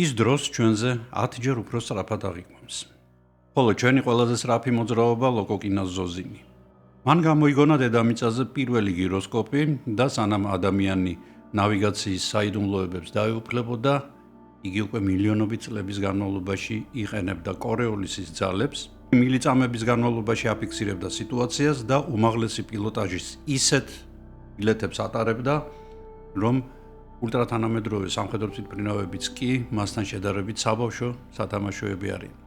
ის დროს ჩვენზე 10 ჯერ უფრო სწრაფად აღიქვამს. ხოლო ჩვენი ყველაზე სწრაფი მოძრაობა ლოკოკინას ზოზინი. მან გამოიგონა დედამიწაზე პირველი გიროსკოპი და სანამ ადამიანი ნავიგაციის საიდუმლოებებს დაეუფლებოდა, იგი უკვე მილიონობით წლების განმავლობაში იყენებდა კორეოლისის ძალებს, მილიწამების განმავლობაში აფიქსირებდა სიტუაციას და უმაღლესი პილოტაჟის ისეთ ბილეთებს ატარებდა, რომ ულტრათანამედროვე სამხედრო თვითმფრინავებიც კი მასთან შედარებით საბავშვო სათამაშოები არიან.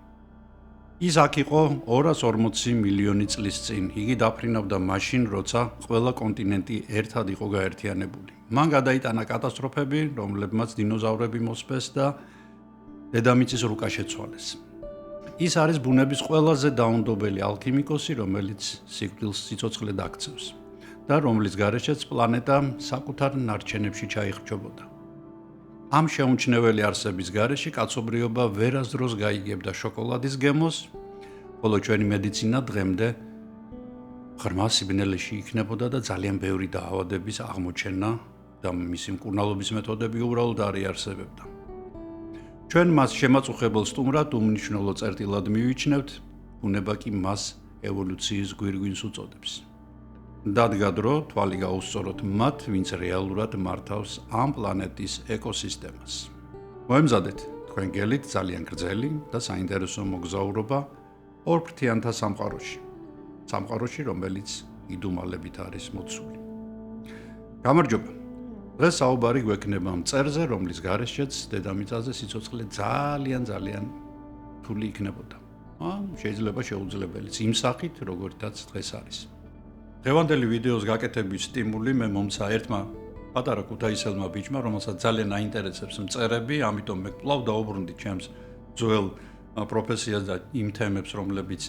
ის აქ იყო 240 მილიონი წლის წინ. იგი დაფრინავდა მაშინ, როცა ყველა კონტინენტი ერთად იყო გაერთიანებული. მან გადაიტანა კატასტროფები, რომლებმაც დინოზავრები მოსპეს და დედამიწის რუკა შეცვალეს. ის არის ბუნების ყველაზე დაუნდობელი ალქიმიკოსი, რომელიც სიკვდილს სიცოცხლედ აქცევს და რომლის გარეშეც პლანეტა საკუთარ ნარჩენებში ჩაიხრჩობოდა. ამ შეუმჩნეველი არსების გარეშე კაცობრიობა ვერასდროს გაიგებდა შოკოლადის გემოს, ხოლო ჩვენი მედიცინა დღემდე ღრმა სიბნელეში იქნებოდა და ძალიან ბევრი დაავადების აღმოჩენა და მისი მკურნალობის მეთოდები უბრალოდ არ იარსებებდა. ჩვენ მას შემაწუხებელ სტუმრად უმნიშვნელო წერტილად მივიჩნევთ, ბუნება კი მას ევოლუციის გვირგვინს უწოდებს. დადგა დრო თვალი გაუსწოროთ მათ, ვინც რეალურად მართავს ამ პლანეტის ეკოსისტემას. მოემზადეთ თქვენ გელით ძალიან გრძელი და საინტერესო მოგზაურობა ორფრთიანთა სამყაროში, რომელიც იდუმალებით არის მოცული. გამარჯობა. დღეს საუბარი გვექნება მწერზე, რომლის გარეშეც დედამიწაზე სიცოცხლე ძალიან რთული იქნებოდა. შეიძლება შეუძლებელიც იმ სახით, როგორითაც დღეს არის. დღევანდელი ვიდეოს გაკეთების სტიმული მე მომცა ერთმა პატარა ქუთაისელმა ბიჭმა, რომელსაც ძალიან აინტერესებს მწერები, ამიტომ მე კვლავ დაუბრუნდი ჩემს ძველ პროფესიას და იმ თემებს, რომლებიც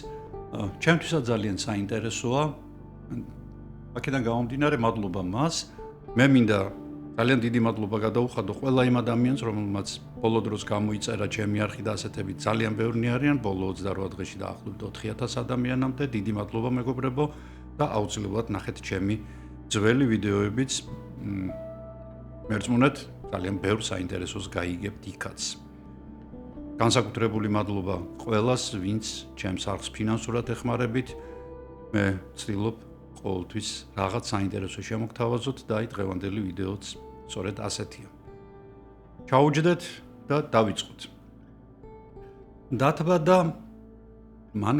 ჩემთვისაც ძალიან საინტერესოა. აქედან გამომდინარე, მადლობა მას. მე მინდა ძალიან დიდი მადლობა გადაუხადო ყველა იმ ადამიანს, რომელმაც ბოლო დროს გამოიწერა ჩემი არხი და ასეთებით ძალიან ბევრნი არიან, ბოლო 28 დღეში დაახლოებით 4000 ადამიანამდე. დიდი მადლობა მეგობრებო და აუცილებლად ნახეთ ჩემი ძველი ვიდეოებიც. მერწმუნეთ, ძალიან ბევრ საინტერესოს გაიგებთ იქაც. განსაკუთრებული მადლობა ყველას, ვინც ჩემს არხს ფინანსურად ეხმარებით. მე ვცდილობ ყოველთვის რაღაც საინტერესო შემოგთავაზოთ და აი დღევანდელი ვიდეოც სწორედ ასეთია. ჩაუჯდეთ და დავიწყოთ. დათბა და მან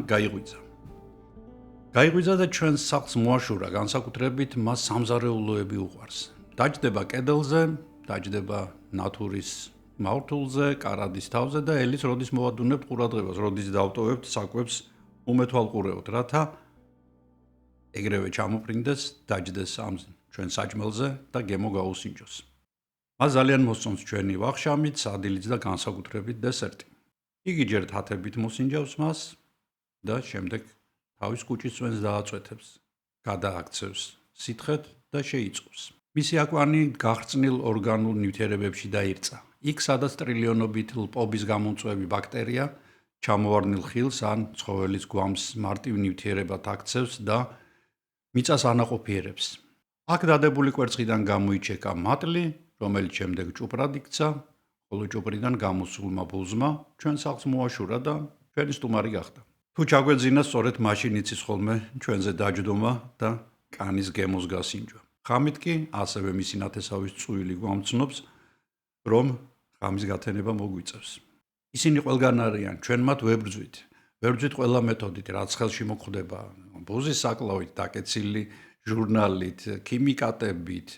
გაიღვიძა და ჩვენს სახლს მოაშურა, განსაკუთრებით მას სამზარეულოები უყვარს. დაჯდება კედელზე, დაჯდება ნათურის მავთულზე, კარადის თავზე და ელის როდის მოვადუნებთ ყურადღებას, როდის დავტოვებთ საკვებს უმეთვალყურეოთ, რათა ეგრევე ჩამოფრინდეს, დაჯდეს ამ ჩვენ საჭმელზე და გემო გაუსინჯოს. მას ძალიან მოსწონს ჩვენი ვახშამით, სადილით და განსაკუთრებით დესერტი. იგი ჯერ თათებით მოსინჯავს მას და შემდეგ თავის კუჭის წვენს დააწვეთებს, გადააქცევს სითხედ და შეიწვევს. მისი აკვანი გახსნილ ორგანულ ნივთიერებებში დაირწა. იქ, სადაც ტრილიონობით ლპობის გამომწვევი ბაქტერია ჩამოვარდნილ ხილს ან ცხოველის გვამს მარტივ ნივთიერებად აქცევს და მიწას ანაყოფიერებს. აქ დადებული კვერცხიდან გამოიჩეკა მატლი, რომელიც შემდეგ ჭუპრად იქცა, ხოლო ჭუპრიდან გამოსულმა ბუზმა ჩვენ სახლს მოაშურა და ჩვენი სტუმარი გახდა. თუ ჩაგვეძინა, სწორედ მაშინ იცის ხოლმე ჩვენზე დაჯდომა და კანის გემოს გასინჯვა. ხამით კი ასევე მისი ნათესავის წვილი გვამცნობს, რომ ღამის გათენება მოგვიწევს. ისინი ყველგან არიან, ჩვენ მათ ვებრძვით ყველა მეთოდით, რაც ხელში მოხვდება, ბუზის საკლავით, დაკეცილი ჟურნალით, ქიმიკატებით,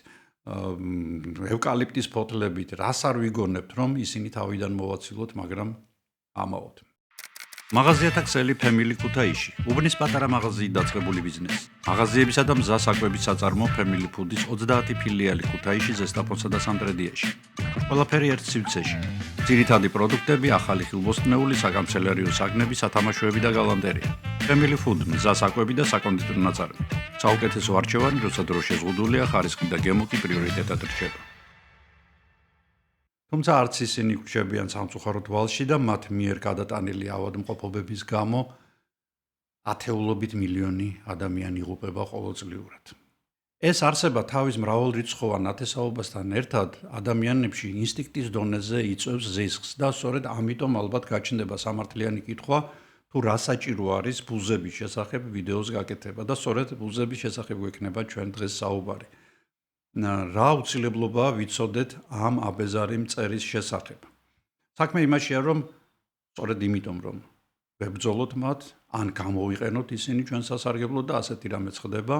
ევკალიპტის ფოთლებით, რას არ ვიგონებთ, რომ ისინი თავიდან მოვაცილოთ, მაგრამ ამაოდ. მაღაზიათა ქსელი Family ქუთაისში. უბნის პატარა მაღაზიით დაწყებული ბიზნესი. მაღაზიებისა და მზა საკვების საწარმო Family Food-ის 30 ფილიალი ქუთაისში, ზესტაფონსა და სამტრედიაში. ყველაფერი ერთ სივრცეში. ძირითადი პროდუქტები, ახალი ხილმოსტნეული, საგამცელერიო საგნები, სათამაშოები და გალანდერია. Family Food, მზა საკვები და საკონდიტრო ნაწარმი. საუკეთესო არჩევანი, როცა დრო შეზღუდულია, ხარისხი და გემო კი პრიორიტეტად რჩება. თუმცა არც ისინი ვრჩებიან სამწუხაროდ ვალში და მათ მიერ გადატანილი ავადმყოფობების გამო ათეულობით მილიონი ადამიანი იღუპება ყოველწლიურად. ეს არსება თავის მრავალრიცხოვან ნათესაობასთან ერთად ადამიანებში ინსტინქტის დონეზე იწვევს ზიზღს და სწორედ ამიტომ ალბათ გაჩნდება სამართლიანი კითხვა თუ რა საჭირო არის ბუზების შესახებ ვიდეოს გაკეთება და სწორედ ბუზების შესახებ გვექნება ჩვენ დღეს საუბარი. რა აუცილებლობაა ვიცოდეთ ამ აბეზარი მწერის შესახებ. საქმე იმაშია, რომ სწორედ იმიტომ, რომ ვებრძოლოთ მათ, ან გამოვიყენოთ ისინი ჩვენ სასარგებლოდ და ასეთი რამე ხდება,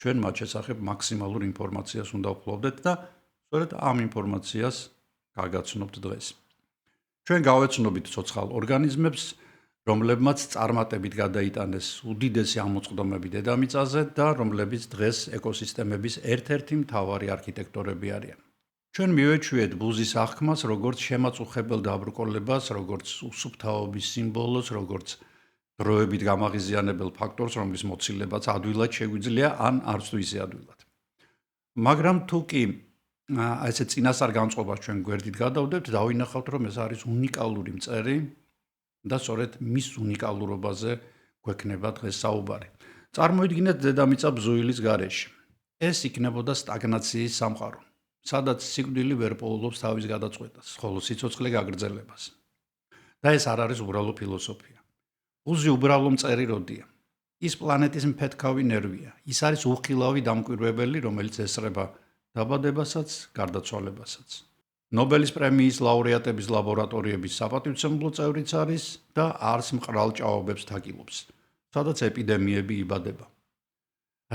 ჩვენ მათ შესახებ მაქსიმალურ ინფორმაციას უნდა ვფლობდეთ და სწორედ ამ ინფორმაციას გაგაცნობთ დღეს. ჩვენ გავეცნობით ცოცხალ ორგანიზმებს, რომლებმაც წარმატებით გადაიტანეს უდიდესი ამოწყდომები დედამიწაზე და რომლებიც დღეს ეკოსისტემების ერთ-ერთი მთავარი არქიტექტორები არიან. ჩვენ მივეჩვიეთ ბუზის აღქმას როგორც შემაწუხებელ დაბრკოლებას, როგორც უსუფთავობის სიმბოლოს, როგორც დროებით გამაღიზიანებელ ფაქტორს, რომლის მოცილებაც ადვილად შეგვიძლია ან არც თუ ისე ადვილად. მაგრამ თუ კი ესე წინასწარ განწყობას ჩვენ გვერდით გადავდებთ, დავინახავთ, რომ ეს არის უნიკალური მწერი და სწორედ მის უნიკალურობაზე გვექნება დღეს საუბარი. წარმოიდგინეთ დედამიწა ბზუილის გარეშე. ეს იქნებოდა სტაგნაციის სამყარო, სადაც სიკვდილი ვერ პოულობს თავის გადაწყვეტას, ხოლო სიცოცხლე გაგრძელებას. და ეს არ არის უბრალო ფილოსოფია. ბუზი უბრალო მწერი როდია. ის პლანეტის მფეთქავი ნერვია. ის არის უხილავი დამკვირვებელი, რომელიც ესწრება დაბადებასაც, გარდაცვალებასაც. ნობელის პრემიის ლაურეატების ლაბორატორიების საპატივცემულო წევრიც არის და არს მყრალ ჭაობებს თაკილობს, სადაც ეპიდემიები იბადება.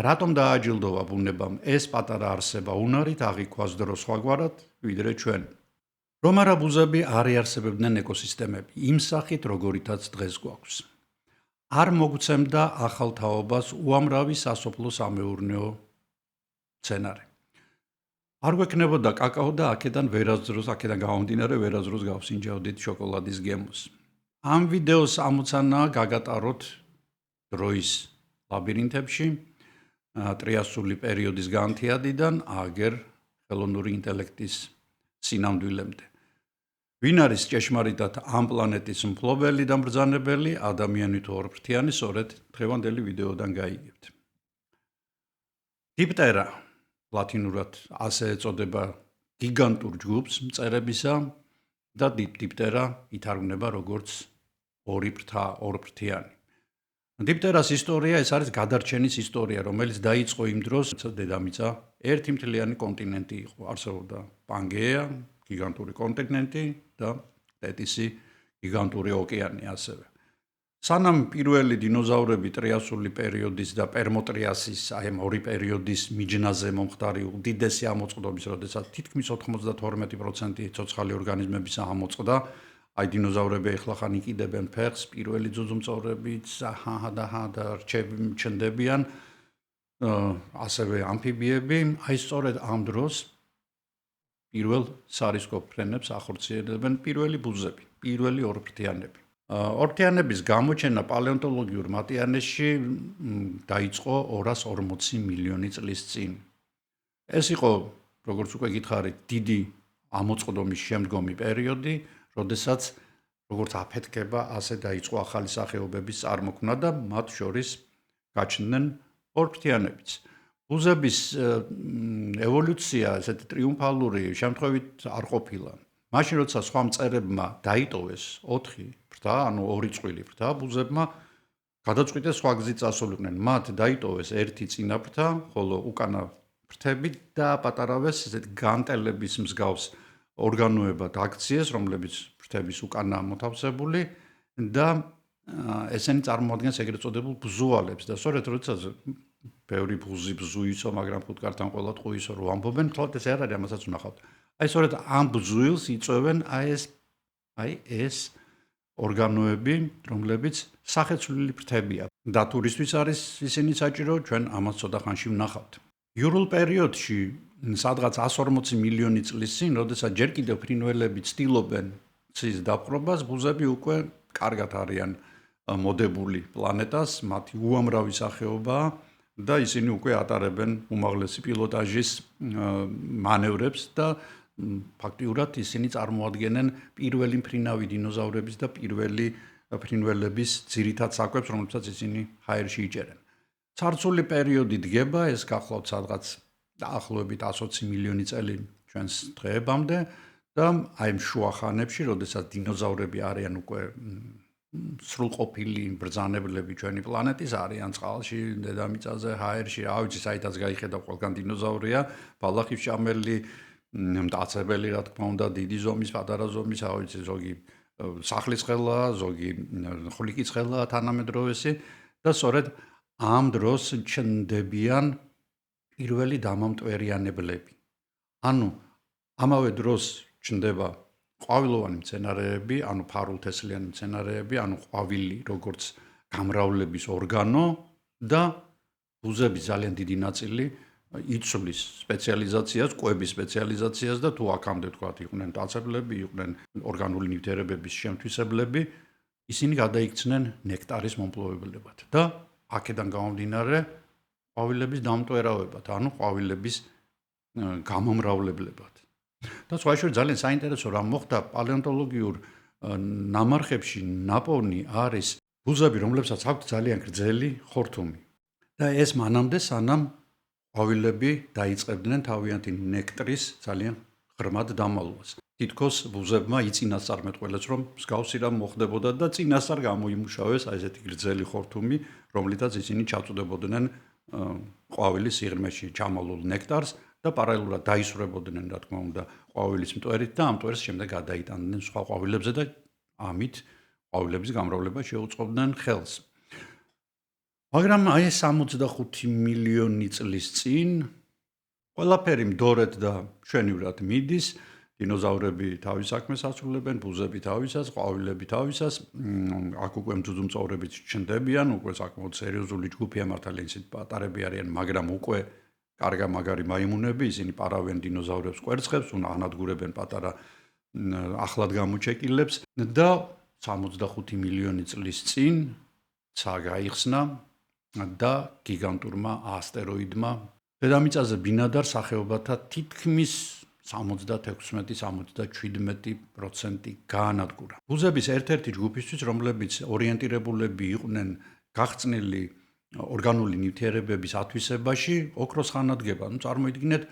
რატომ დააჯილდოვა ბუნებამ ეს პატარა არსება უნარით აღიქვას დრო სხვაგვარად, ვიდრე ჩვენ? რომ არა ბუზები არ იარსებებდნენ ეკოსისტემები, იმ სახით, როგორითაც დღეს გვაქვს. არ მოგცემდა ახალ თაობას უამრავი სასოფლო-სამეურნეო სცენარი. არ გვექნებოდა კაკაო და აქედან გამომდინარე ვერასდროს გავსინჯავდით შოკოლადის გემოს. ამ ვიდეოს ამოცანაა გაგატაროთ დროის ლაბირინთებში, ტრიასული პერიოდის განთიადიდან აგერ ხელოვნური ინტელექტის სინამდვილემდე. ვინ არის ჭეშმარიტად ამ პლანეტის მფლობელი და მბრძანებელი, ადამიანი თუ ორფრთიანი, სწორედ დღევანდელი ვიდეოდან გაიგებთ. დიპტერა, ლათინურად ასე ეწოდება გიგანტურ ჯგუფს მწერებისა და დიპტერა ითარგმნება როგორც ორფრთიანი. დიპტერას ისტორია ეს არის გადარჩენის ისტორია, რომელიც დაიწყო იმ დროს, როცა დედამიწა ერთი მთლიანი კონტინენტი იყო. არსებობდა პანგეა, გიგანტური კონტინენტი და ტეტისი, გიგანტური ოკეანე ასევე. სანამ პირველი დინოზავრები ტრიასული პერიოდის და პერმოტრიასის, აი ამ ორი პერიოდის მიჯნაზე მომხდარი უდიდესი ამოწყდომის, როდესაც თითქმის 92% ცოცხალი ორგანიზმებისა ამოწყდა, აი დინოზავრები ეხლახან იყიდებენ ფეხს, პირველი ძუძუმწოვრებიც და ჩნდებიან, ასევე ამფიბიები, აი სწორედ ამ დროს პირველ სარისკო ფრენებს ახორციელებენ პირველი ბუზები, პირველი ორფრთიანები. ორფრთიანების გამოჩენა პალეონტოლოგიურ მატიანეში დაიწყო 240 მილიონი წლის წინ. ეს იყო, როგორც უკვე გითხარით, დიდი ამოწყდომის შემდგომი პერიოდი, როდესაც როგორც აფეთქება, ასე დაიწყო ახალი სახეობების წარმოქმნა და მათ შორის გაჩნდნენ ორფრთიანებიც. ბუზების ევოლუცია ესეთი ტრიუმფალური შემთხვევით არ ყოფილა. მაშინ როცა სხვა მწერებმა დაიტოვეს 4 ფრთა, ანუ 2 წყვილი ფრთა, ბუზებმა გადაწყვიტეს სხვა გზით წასულიყვნენ. მათ დაიტოვეს 1 წინა ფრთა, ხოლო უკანა ფრთები დააპატარავეს ესეთ განტელების მსგავს ორგანოებად აქციეს, რომლებიც ფრთების უკანა მოთავსებული და ესენი წარმოადგენს ეგრეთ წოდებულ ბზუალებს და სწორედ როდესაც ბევრი ბუზი ბზუისო, მაგრამ ფუტკართან ყველა ტყუისო რო ამბობენ, თქო ეს არ არის, ამასაც ვნახავთ. აი სწორედ ამ ბზუილს იწვევენ ეს ორგანოები, რომლებიც სახეცვლილი ფრთებია. და თურისთვის არის ისინი საჭირო, ჩვენ ამას ცოტა ხანში ვნახავთ. იურულ პერიოდში, სადღაც 140 მილიონი წლის წინ, როდესაც ჯერ კიდევ ფრინველები ცდილობენ ცის დაპყრობას, ბუზები უკვე კარგად არიან მოდებული პლანეტას, მათი უამრავი სახეობაა და ისინი უკვე ატარებენ უმაღლესი პილოტაჟის მანევრებს და ფაქტიურად ისინი წარმოადგენენ პირველი მფრინავი დინოზავრების და პირველი ფრინველების ძირითად საკვებს, რომლებსაც ისინი ჰაერში იჭერენ. ცარცული პერიოდი დგება, ეს გახლავთ სადღაც დაახლოებით 120 მილიონი წელი ჩვენს დღეებამდე და აი ამ შუა ხანებში, როდესაც დინოზავრები არიან უკვე სრულყოფილი ბრძანებლები ჩვენი პლანეტის, არიან წყალში, დედამიწაზე, ჰაერში, რა ვიცი, საითაც გაიხედა ყველგან დინოზავრია, ბალახის ჭამელი, მტაცებელი, რა თქმა უნდა, დიდი ზომის, პატარა ზომის, რა ვიცი, ზოგი სახლის ხელაა, ზოგი ხვლიკის ხელაა თანამედროვესი და სწორედ ამ დროს ჩნდებიან პირველი დამამტვერიანებლები. ანუ ამავე დროს ჩნდება ყვავილოვანი მცენარეები, ანუ ფარულთესლიანი მცენარეები, ანუ ყვავილი როგორც გამრავლების ორგანო და ბუზების ძალიან დიდი ნაწილი იცვლის სპეციალიზაციას, კვების სპეციალიზაციას და თუ აქამდე თქვათ იყვნენ მტაცებლები, იყვნენ ორგანული ნივთიერებების შემთვისებლები, ისინი გადაიქცნენ ნექტარის მომპოვებლებად და აქედან გამომდინარე ყვავილების დამტვერავებად, ანუ ყვავილების გამომრავლებლებად. და სხვა შორის ძალიან საინტერესო რამ მოხდა პალეონტოლოგიურ ნამარხებში ნაპოვნი არის ბუზები, რომლებსაც აქვთ ძალიან გრძელი ხორთუმი. და ეს მანამდე სანამ ყვავილები დაიწყებდნენ თავიანთი ნექტრის ძალიან ღრმად დამალვას. თითქოს ბუზებმა იწინასწარმეტყველეს, რომ მსგავსი რამ მოხდებოდა და წინასწარ გამოიმუშავეს აი ესეთი გრძელი ხორთუმი, რომლითაც ისინი ჩაწუდებოდნენ ყვავილის სიღრმეში ჩამალულ ნექტარს და პარალელურად დაისვრებოდნენ, რა თქმა უნდა, ყვავილის მტვერით და ამ მტვერს შემდეგ გადაიტანდნენ სხვა ყვავილებზე და ამით ყვავილების გამრავლება შეუწყობდნენ ხელს. მაგრამ აი 65 მილიონი წლის წინ ყველაფერი მდორედ და მშვენივრად მიდის, დინოზავრები თავის საქმეს ასრულებენ, ბუზები თავისას, ყვავილები თავისას, აქ უკვე მძუძუმწოვრებიც ჩნდებიან, უკვე საკმაოდ სერიოზული ჯგუფია, მართალია ისინი პატარები არიან, მაგრამ უკვე კარგა მაგარი მაიმუნები, ისინი პარავენ დინოზავრებს კვერცხებს, ანადგურებენ პატარა ახლად გამოჩეკილებს და 65 მილიონი წლის წინ ცა გაიხსნა და გიგანტურმა ასტეროიდმა დედამიწაზე ბინადარ სახეობათა თითქმის 76-77% გაანადგურა. ბუზების ერთ-ერთი ჯგუფისთვის, რომლებიც ორიენტირებულები იყვნენ გახსნილი ორგანული ნივთიერებების ათვისებაში, ოქროს ხანადგება. წარმოიდგინეთ,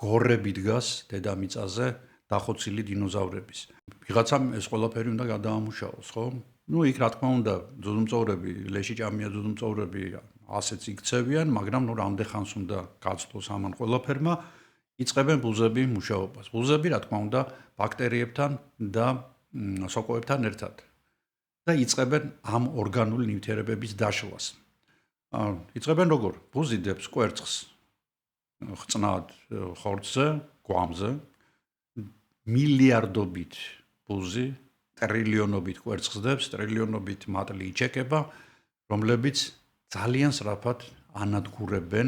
გორები დგას დედამიწაზე დახოცილი დინოზავრების. ვიღაცამ ეს ყველაფერი უნდა გადაამუშავოს, ხო? იქ რა თქმა უნდა, ძუძუმწოვრები, ლეშიჭამია ძუძუმწოვრები ასეც იქცევიან, მაგრამ რამდენ ხანს უნდა გაცდოს ამან ყველაფერმა, იწყებენ ბუზები მუშაობას. ბუზები, რა თქმა უნდა, ბაქტერიებთან და სოკოებთან ერთად და იწყებენ ამ ორგანული ნივთიერებების დაშლას. იწყებენ როგორ? ბუზი დებს კვერცხს ხწნად ხორცზე, გვამზე, მილიარდობით ბუზი, ტრილიონობით კვერცხს დებს, ტრილიონობით მატლი იჩეკება, რომლებიც ძალიან სწრაფად ანადგურებენ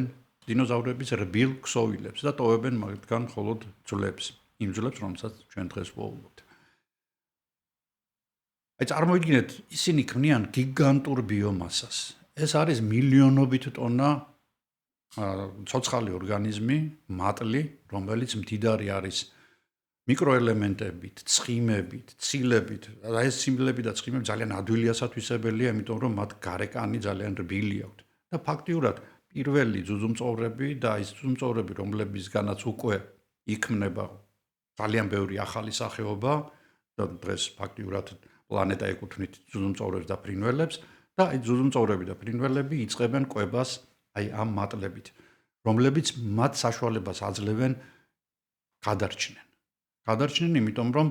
დინოზავრების რბილ ქსოვილებს და ტოვებენ მაგათგან მხოლოდ ძვლებს, იმ ძვლებს, რომელსაც ჩვენ დღეს ვუყურებთ. აი წარმოიდგინეთ, ისინი ქმნიან გიგანტურ ბიომასას. ეს არის მილიონობით ტონა ცოცხალი ორგანიზმი, მატლი, რომელიც მდიდარი არის მიკროელემენტებით, ცხიმებით, ცილებით. და ეს ცილები და ცხიმები ძალიან ადვილი ასათვისებელია, იმიტომ რომ მათ გარეკანი ძალიან რბილი აქვთ. და ფაქტიურად პირველი ძუძუმწოვრები და ის ძუძუმწოვრები, რომლებისგანაც უკვე იქმნება ძალიან ბევრი ახალი სახეობა და დღეს ფაქტიურად პლანეტა ეკუთვნით ძუძუმწოვრებს და ფრინველებს და აი ძუძუმწოვრები და ფრინველები იწყებენ კვებას აი ამ მატლებით, რომლებიც მათ საშუალებას აძლევენ გადარჩნენ. გადარჩნენ, იმიტომ რომ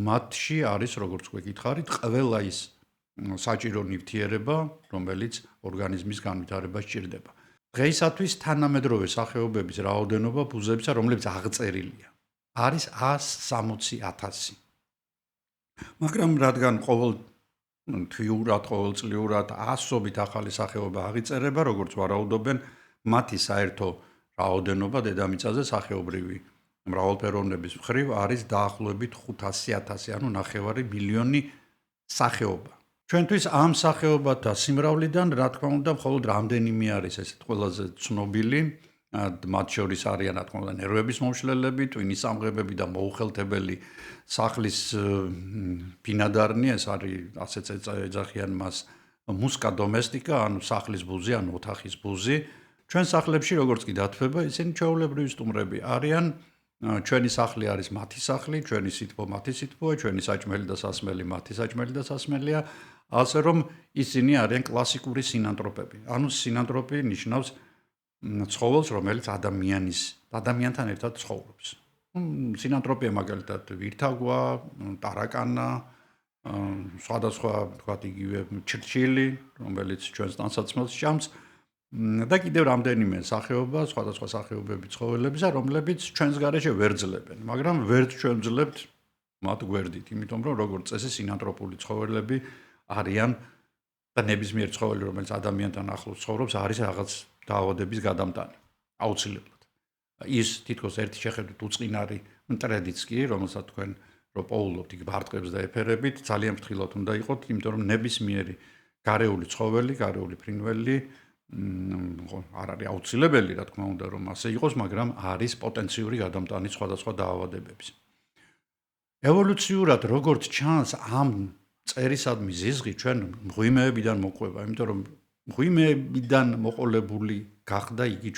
მათში არის, როგორც გვეკითხარით, ყველა ის საჭირო ნივთიერება, რომელიც ორგანიზმის განვითარებას სჭირდება. დღეისათვის თანამედროვე სახეობების რაოდენობა ბუზებისა, რომლებიც აღწერილია, არის 160,000. მაგრამ რადგან თვიურად, ყოველწლიურად ასობით ახალი სახეობა აღიწერება, როგორც ვარაუდობენ, მათი საერთო რაოდენობა დედამიწაზე სახეობრივი მრავალფეროვნების მხრივ არის დაახლოებით 500,000, ანუ 9 მილიონი სახეობა. ჩვენთვის ამ სახეობათა სიმრავლიდან, რა თქმა უნდა, მხოლოდ რამდენიმე არის ესეთ ყველაზე ცნობილი, მათ შორის არიან, რა თქმა უნდა, ნერვების მომშლელები, ტვინის სამღებები და მოუხელთებელი სახლის ბინადარნი, ეს არის ასეც ეძახიან მას მუსკა დომესტიკა, ანუ სახლის ბუზი, ანუ ოთახის ბუზი. ჩვენ სახლებში როგორც კი დათვება, ისინი ჩვეულებრივი სტუმრები არიან. ჩვენი სახლი არის მათი სახლი, ჩვენი სითბო მათი სითბოა, ჩვენი საჭმელი და სასმელი მათი საჭმელი და სასმელია, ასე რომ ისინი არიან კლასიკური სინანტროპები. ანუ სინანტროპი ნიშნავს ცხოველს, რომელიც ადამიანთან ერთად ცხოვრობს. სინანტროპია მაგალითად ვირთაგვა, ტარაკანა, სხვადასხვა თქვათ იგივე ჩრჩილი, რომელიც ჩვენს ტანსაცმელს ჭამს და კიდევ რამდენიმე სახეობა, სხვადასხვა სახეობები ცხოველებისა, რომლებიც ჩვენს გარეშე ვერ ძლებენ, მაგრამ ვერ ჩვენ ვძლებთ მათ გვერდით, იმიტომ რომ როგორც წესი სინანტროპული ცხოველები არიან და ნებისმიერ ცხოველი, რომელიც ადამიანთან ახლოს ცხოვრობს, არის რაღაც დაავადების გადამტანი. აუცილებლად. ის თითქოს ერთი შეხედვით უწყინარი მტრედიც კი, რომელსაც თქვენ რო პოულობთ იქ ბარტყებს და ეფერებით, ძალიან ფრთხილად უნდა იყოთ, იმიტომ რომ ნებისმიერი გარეული ცხოველი, გარეული ფრინველი არ არის აუცილებელი, რა თქმა უნდა, რომ ასე იყოს, მაგრამ არის პოტენციური გადამტანი სხვადასხვა დაავადებების. ევოლუციურად როგორც ჩანს, ამ წერისადმი ზიზღი ჩვენ მღვიმეებიდან მოყვება, იმიტომ რომ მღვიმეებიდან მოყოლებული გახდა იგი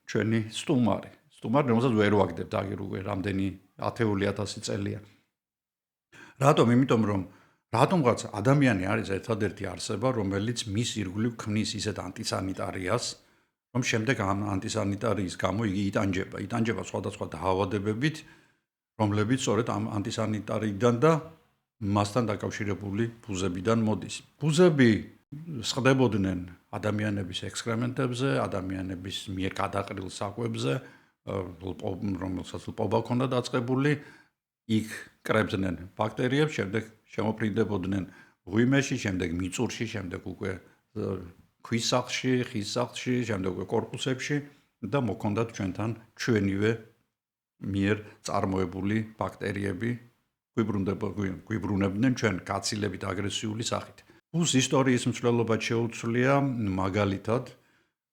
ჩვენი სტუმარი. სტუმარი, რომელსაც ვერ ვაგდებთ აგერ უკვე რამდენი 10,000 წელია. რატომ? იმიტომ რომ რატომღაც ადამიანი არის ერთადერთი არსება, რომელიც მის ირგვლივ ქმნის ისეთ ანტისანიტარიას, რომ შემდეგ ამ ანტისანიტარიის გამო იგი იტანჯება სხვადასხვა დაავადებებით, რომლებიც სწორედ ამ ანტისანიტარიიდან და მასთან დაკავშირებული ბუზებიდან მოდის. ბუზები სხდებოდნენ ადამიანების ექსკრემენტებზე, ადამიანების მიერ გადაყრილ საკვებზე, რომელსაც ლპობა ჰქონდა დაწყებული, იქ კრებდნენ ბაქტერიებს, შემდეგ შემოფრინდებოდნენ ღვიმეში, შემდეგ მიწურში, შემდეგ უკვე ქვის სახლში, ხის სახლში, შემდეგ უკვე კორპუსებში და მოქონდათ ჩვენთან ჩვენივე მიერ წარმოებული ბაქტერიები, გვიბრუნებდნენ ჩვენ გაცილებით აგრესიული სახით. ბუზ ისტორიის მსვლელობად შეუცვლია მაგალითად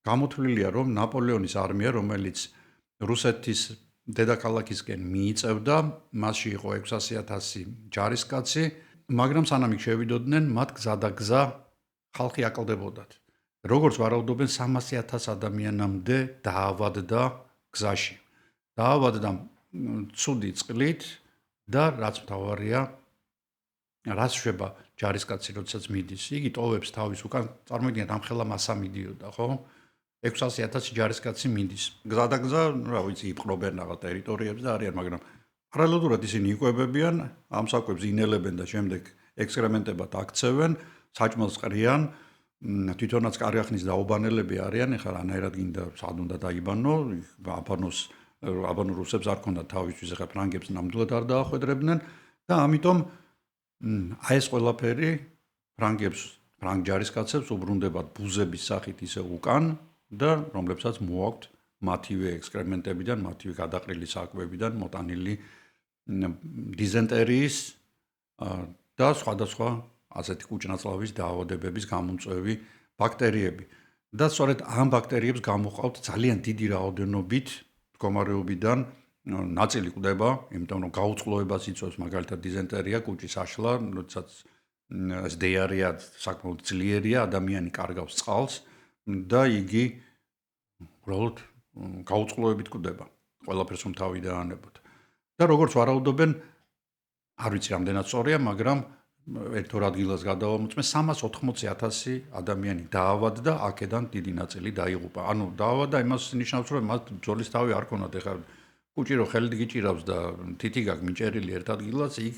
გამოთვლილია, რომ ნაპოლეონის არმია, რომელიც რუსეთის დედაქალაქისკენ მიიწევდა, მასში იყო 600,000 ჯარისკაცი, მაგრამ სანამ იქ შევიდოდნენ, მათ გზადაგზა ხალხი აკლდებოდათ. როგორც ვარაუდობენ, 300,000 ადამიანამდე დაავადდა გზაში. დაავადდა ცუდი წყლით და რაც მთავარია, რაც შვება ჯარისკაცი, როდესაც მიდის, იგი ტოვებს თავის უკან, წარმოიდგინეთ, ამხელა მასა მიდიოდა, ხო? 600,000 ჯარისკაცი მიდის. გზადაგზა, რა ვიცი, იპყრობენ რაღაც ტერიტორიებს და არიან, მაგრამ პარალელურად ისინი იკვებებიან, ამ საკვებს ინელებენ და შემდეგ ექსკრემენტებად აქცევენ, საჭმელს ყრიან, თვითონაც კარგახნის დაუბანელები არიან, ეხლა რანაირად გინდა სად უნდა დაიბანო, აბანო რუსებს არ ქონდათ თავისთვის, ეხლა ფრანგებს ნამდვილად არ დაახვედრებდნენ და ამიტომ აი ეს ყველაფერი ფრანგ ჯარისკაცებს უბრუნდებათ ბუზების სახით ისე უკან და რომლებსაც მოაქვთ მათივე ექსკრემენტებიდან, მათივე გადაყრილი საკვებიდან მოტანილი დიზენტერიის და სხვადასხვა ასეთი კუჭნაწლავის დაავადებების გამომწვევი ბაქტერიები. და სწორედ ამ ბაქტერიებს გამოყავთ ძალიან დიდი რაოდენობით მდგომარეობიდან ნაწილი კვდება, იმიტომ რომ გაუწყლოებას იწვევს მაგალითად დიზენტერია, კუჭის აშლა, როდესაც ეს დიარეა საკმაოდ ძლიერია, ადამიანი კარგავს წყალს და იგი უბრალოდ გაუწყლოებით კვდება. ყველაფერს რომ თავი დაანებოთ. და როგორც ვარაუდობენ, არ ვიცი რამდენად სწორია, მაგრამ ერთ ორ ადგილას გადავამოწმე 380,000 ადამიანი დაავადდა, აქედან დიდი ნაწილი დაიღუპა. ანუ დაავადდა იმას ნიშნავს, რომ მას ბრძოლის თავი არ ქონათ, ეხლა კუჭი რო ხელით გიჭირავს და თითი გაქვს მიჭერილი ერთ ადგილას, იქ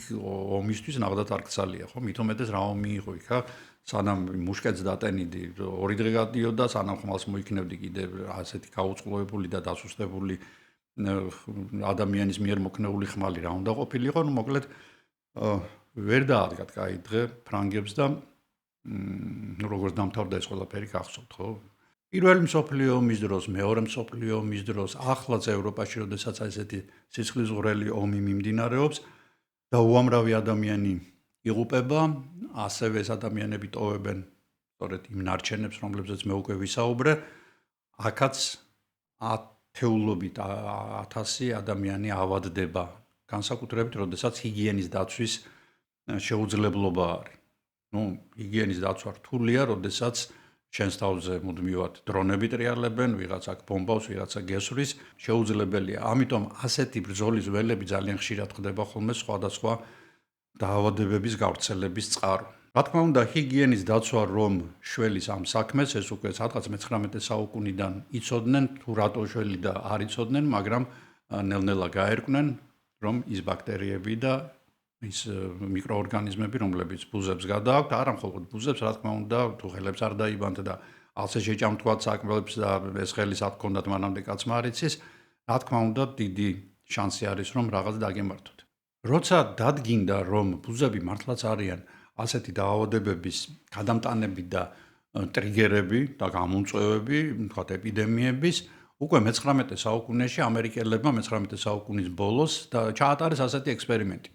ომისთვის ნახდათ არ ქცალია, ხო? მით უმეტეს რა ომი იყო იქა, სანამ მუშკეტს დატენიდი, 2 დღე გადიოდა, სანამ ხმალს მოიქნევდი კიდე ასეთი გაუწყლოებული და დასუსტებული ადამიანის მიერ მოქნეული ხმალი რა უნდა ყოფილიყო, ну მოკლედ ვერ დაადგათ კაი დღე ფრანგებს და როგორც დამთავრდა ეს ყველაფერი გახსოვთ, ხო? პირველი მსოფლიო ომის დროს, მეორე მსოფლიო ომის დროს, ახლაც ევროპაში, როდესაც ესეთი სისხლისღვრელი ომი მიმდინარეობს და უამრავი ადამიანი იღუპება, ასევე ეს ადამიანები ტოვებენ სწორედ იმ ნარჩენებს, რომლებზეც მე უკვე ვისაუბრე, აქაც ათეულობით 1000 ადამიანი ავადდება, განსაკუთრებით, როდესაც ჰიგიენის დაცვის შეუძლებლობა არის. ჰიგიენის დაცვა რთულია, როდესაც შენს თავზე მუდმივად დრონები ტრიალებენ, ვიღაცა ბომბავს, ვიღაცა გესვრის, შეუძლებელია. ამიტომ ასეთი ბრძოლის ველები ძალიან ხშირად ხდება ხოლმე სხვადასხვა დაავადებების გავრცელების წყარო. რა თქმა უნდა, ჰიგიენის დაცვა რომ შველის ამ საქმეს, ეს უკვე სადღაც მე-19 საუკუნიდან იცოდნენ, თუ რატო შველი და არ იცოდნენ, მაგრამ ნელ-ნელა გაერკვნენ, რომ ის ბაქტერიები და ის მიკროორგანიზმები, რომლებიც ბუზებს გადააქვთ, არა მხოლოდ ბუზებს, რა თქმა უნდა, თუ ხელებს არ დაიბანთ და ალზე შეჭამთქვათ საკვებს და ეს ხელის არ გქონდათ მანამდე კაცმა არ იცის, რა თქმა უნდა, დიდი შანსი არის, რომ რაღაც დაგემართოთ. როცა დადგინდა, რომ ბუზები მართლაც არიან ასეთი დაავადებების გადამტანები და ტრიგერები და გამომწვევები, თქვათ ეპიდემიების, უკვე მე-19 საუკუნეში ამერიკელებმა მე-19 საუკუნის ბოლოს ჩაატარეს ასეთი ექსპერიმენტი.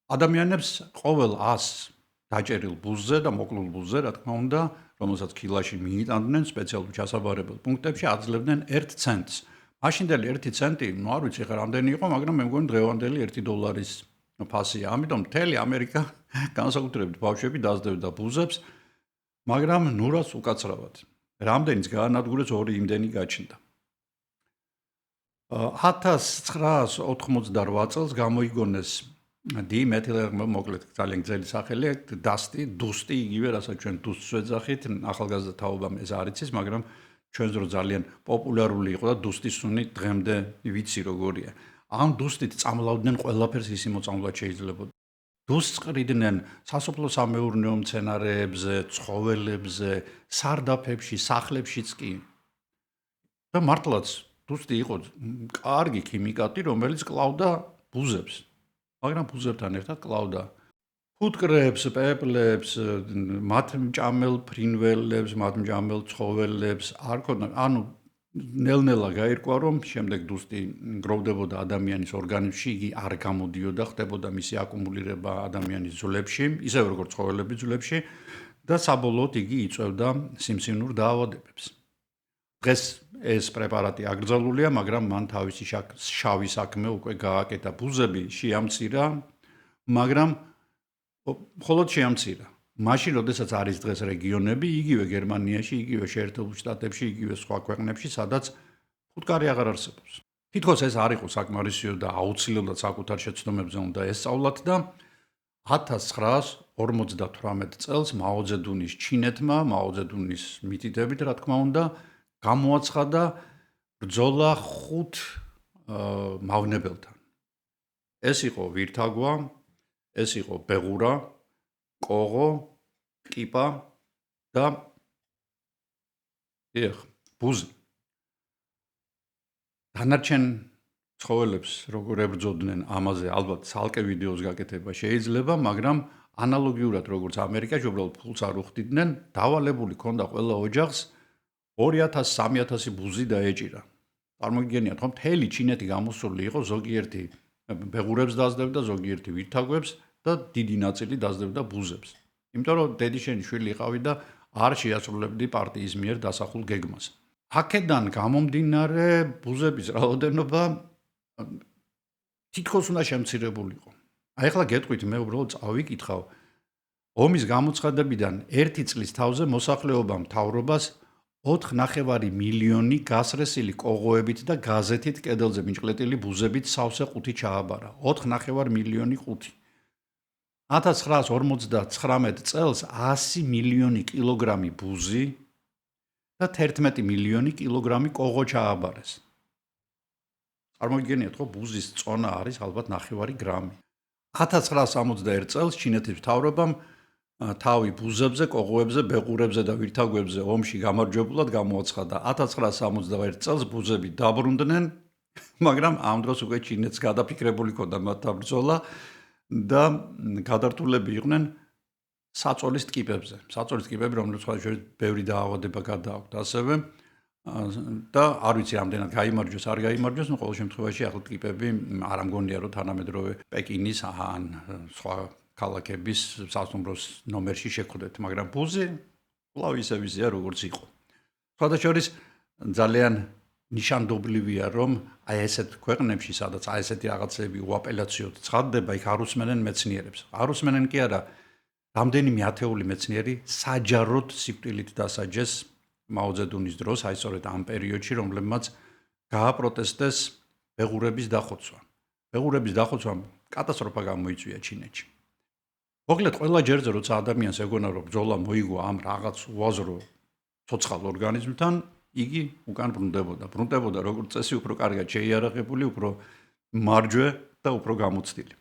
ადამიანებს ყოველ 100 დაჭერილ ბუზზე და მოკლულ ბუზზე, რა თქმა უნდა, რომელსაც ქილაში მიიტანდნენ სპეციალურ ჩასაბარებელ პუნქტებში, აძლევდნენ 1 ცენტს. მაშინდელი 1 ცენტი, არ ვიცი ხა რამდენი იყო, მაგრამ მე მგონი დღევანდელი $1 ფასია. ამიტომ მთელი ამერიკა განსაკუთრებით ბავშვები დაძლებდა ბუზებს, მაგრამ ნურას უკაცრავად. რამდენიც გაანადგურეს 2 იმდენი გაჩნდა. 1988 წელს გამოიგონეს დიმეთილმოკლედ ძალიან გრძელი სახელი დუსტი, იგივე რასაც ჩვენ დუსტს ვეძახით, ახალგაზრდა თაობამ ეს არ იცის, მაგრამ ჩვენს დრო ძალიან პოპულარული იყო და დუსტის სუნი დღემდე ვიცი როგორია. ამ დუსტით წამლავდნენ ყველაფერს ისი მოწამლად შეიძლებოდა. დუსტს ყრიდნენ სასოფლო-სამეურნეო მცენარეებზე, ცხოველებზე, სარდაფებში, სახლებშიც კი. და მართლაც დუსტი იყო კარგი ქიმიკატი, რომელიც კლავდა ბუზებს. მაგრამ ბუზებთან ერთად კლავდა ფუტკრებს, პეპლებს, მათ მჭამელ ფრინველებს, მათ მჭამელ ცხოველებს, არ ქონდა, ანუ ნელ-ნელა გაირკვა, რომ შემდეგ დუსტი გროვდებოდა ადამიანის ორგანიზმში, იგი არ გამოდიოდა, ხდებოდა მისი აკუმულირება ადამიანის ძვლებში, ისევე როგორც ცხოველების ძვლებში და საბოლოოდ იგი იწვევდა სიმსივნურ დაავადებებს. დღეს ეს პრეპარატი აკრძალულია, მაგრამ მან თავისი შავი საქმე უკვე გააკეთა. ბუზები შეამცირა, მაგრამ მხოლოდ შეამცირა. მაშინ, როდესაც არის დღეს რეგიონები, იგივე გერმანიაში, იგივე შეერთებულ შტატებში, იგივე სხვა ქვეყნებში, სადაც ფუტკარი აღარ არსებობს. თითქოს ეს არ იყო საკმარისიო და აუცილებლად საკუთარ შეცდომებზე უნდა ესწავლათ და 1958 წელს მაოძედუნის ჩინეთმა, მაოძედუნის მითითებით, რა თქმა უნდა, გამოაცხადა ბრძოლა 5 მავნებელთან. ეს იყო ვირთაგვა, ეს იყო ბეღურა, კოღო, კიპა და ბუზი. დანარჩენ ცხოველებს როგორ ებრძოდნენ ამაზე ალბათ ცალკე ვიდეოს გაკეთება შეიძლება, მაგრამ ანალოგიურად როგორც ამერიკაში უბრალოდ ფულს არ უხდიდნენ, დავალებული ქონდა ყველა ოჯახს 2000-3000 ბუზი დაეჭირა. წარმოგიდგენიათ, რომ მთელი ჩინეთი გამოსული იყო, ზოგიერთი ბეღურებს დაძლებდა, ზოგიერთი ვირთაგვებს და დიდი ნაწილი დაძლებდა ბუზებს. იმიტომ რომ დედიშენი შვილი იყავი და არ შეასრულებდი პარტიის მიერ დასახულ გეგმას. აქედან გამომდინარე ბუზების რაოდენობა თითქოს უნდა შემცირებულიყო. აი ახლა გეტყვით, მე უბრალოდ წავიკითხავ. ომის გამოცხადებიდან 1 წლის თავზე მოსახლეობა მთავრობას 4,5 მილიონი გასრესილი კოღოებით და გაზეთით კედელზე მიჭყლეტილი ბუზებით სავსე ყუთი ჩააბარა. 4,5 მილიონი ყუთი. 1959 წელს 100 მილიონი კილოგრამი ბუზი და 11 მილიონი კილოგრამი კოღო ჩააბარეს. წარმოგიდგენიათ, ხო, ბუზის წონა არის ალბათ 9 გრამი. 1961 წელს ჩინეთის მთავრობამ თავი ბუზებზე, კოღოებზე, ბეღურებზე და ვირთაგვებზე ომში გამარჯვებულად გამოაცხადა. 1961 წელს ბუზები დაბრუნდნენ, მაგრამ ამ დროს უკვე ჩინეთს გადაფიქრებული ჰქონდა მათთან ბრძოლა და გადართულები იყვნენ საწოლის ტკიპებზე. საწოლის ტკიპები, რომლებიც ხშირად ბევრი დაავადება გადააქვთ, ასევე და არ ვიცი რამდენად გაიმარჯვეს, არ გაიმარჯვეს, ნუ ყოველ შემთხვევაში ახლა ტკიპები არ ამგონია, რომ თანამედროვე პეკინის ან სხვა ქალაქების სასტუმროს ნომერში შეგხვდეთ, მაგრამ ბუზი კვლავ ისე ვიზია, როგორც იყო. სხვადასხვა ძალიან ნიშანდობლივია, რომ აი ესეთ ქვეყნებში, სადაც აი ესეთი რაღაცები უაპელაციოდ ცხადდება, იქ არ უსმენენ მეცნიერებს. არ უსმენენ კი არა რამდენიმე ათეული მეცნიერი საჯაროდ სიკვდილით დასაჯეს მაოძედუნის დროს, აი სწორედ ამ პერიოდში, რომლებმაც გააპროტესტეს ბეღურების დახოცვა. ბეღურების დახოცვამ კატასტროფა გამოიწვია ჩინეთში. მოკლედ, ყველა ჯერზე როცა ადამიანს ეგონა რომ ბრძოლა მოიგო ამ რაღაც უაზრო ცოცხალ ორგანიზმთან, იგი უკან ბრუნდებოდა როგორც წესი უფრო კარგად შეიარაღებული, უფრო მარჯვე და უფრო გამოცდილი.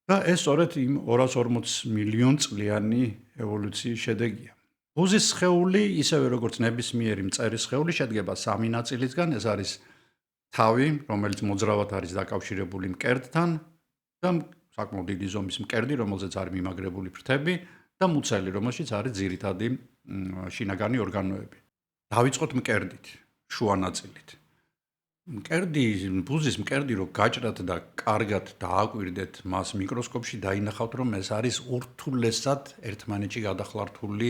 და ეს სწორედ იმ 240 მილიონ წლიანი ევოლუციის შედეგია. ბუზის სხეული, ისევე როგორც ნებისმიერი მწერის სხეული, შედგება 3 ნაწილისგან. ეს არის თავი, რომელიც მოძრავად არის დაკავშირებული მკერდთან და საკმაოდ დიდი ზომის მკერდი, რომელზეც არის მიმაგრებული ფრთები და მუცელი, რომელშიც არის ძირითადი შინაგანი ორგანოები. დავიწყოთ მკერდით, შუა ნაწილით. ბუზის მკერდი რო გაჭრათ და კარგად დააკვირდეთ მას მიკროსკოპში, დაინახავთ, რომ ეს არის ურთულესად ერთმანეთში გადახლართული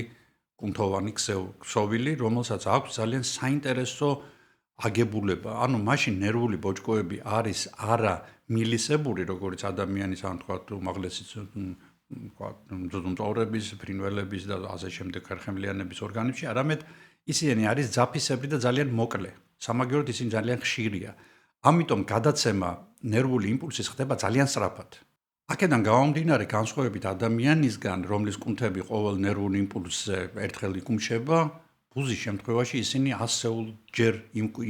კუნთოვანი ქსოვილი, რომელსაც აქვს ძალიან საინტერესო აგებულება. ანუ მაშინ ნერვული ბოჭკოები არის არა მილისებური, როგორც ადამიანის ან თქვათ უმაღლესი ძუძუმწოვრების, ფრინველების და ასე შემდეგ ხერხემლიანების ორგანიზმში, არამედ ისინი არის ძაფისებრი და ძალიან მოკლე. სამაგიეროდ ისინი ძალიან ხშირია. ამიტომ გადაცემა ნერვული იმპულსის ხდება ძალიან სწრაფად. აქედან გამომდინარე, განსხვავებით ადამიანისგან, რომლის კუნთები ყოველ ნერვულ იმპულსზე ერთხელ იკუმშება, ბუზის შემთხვევაში ისინი 100-ჯერ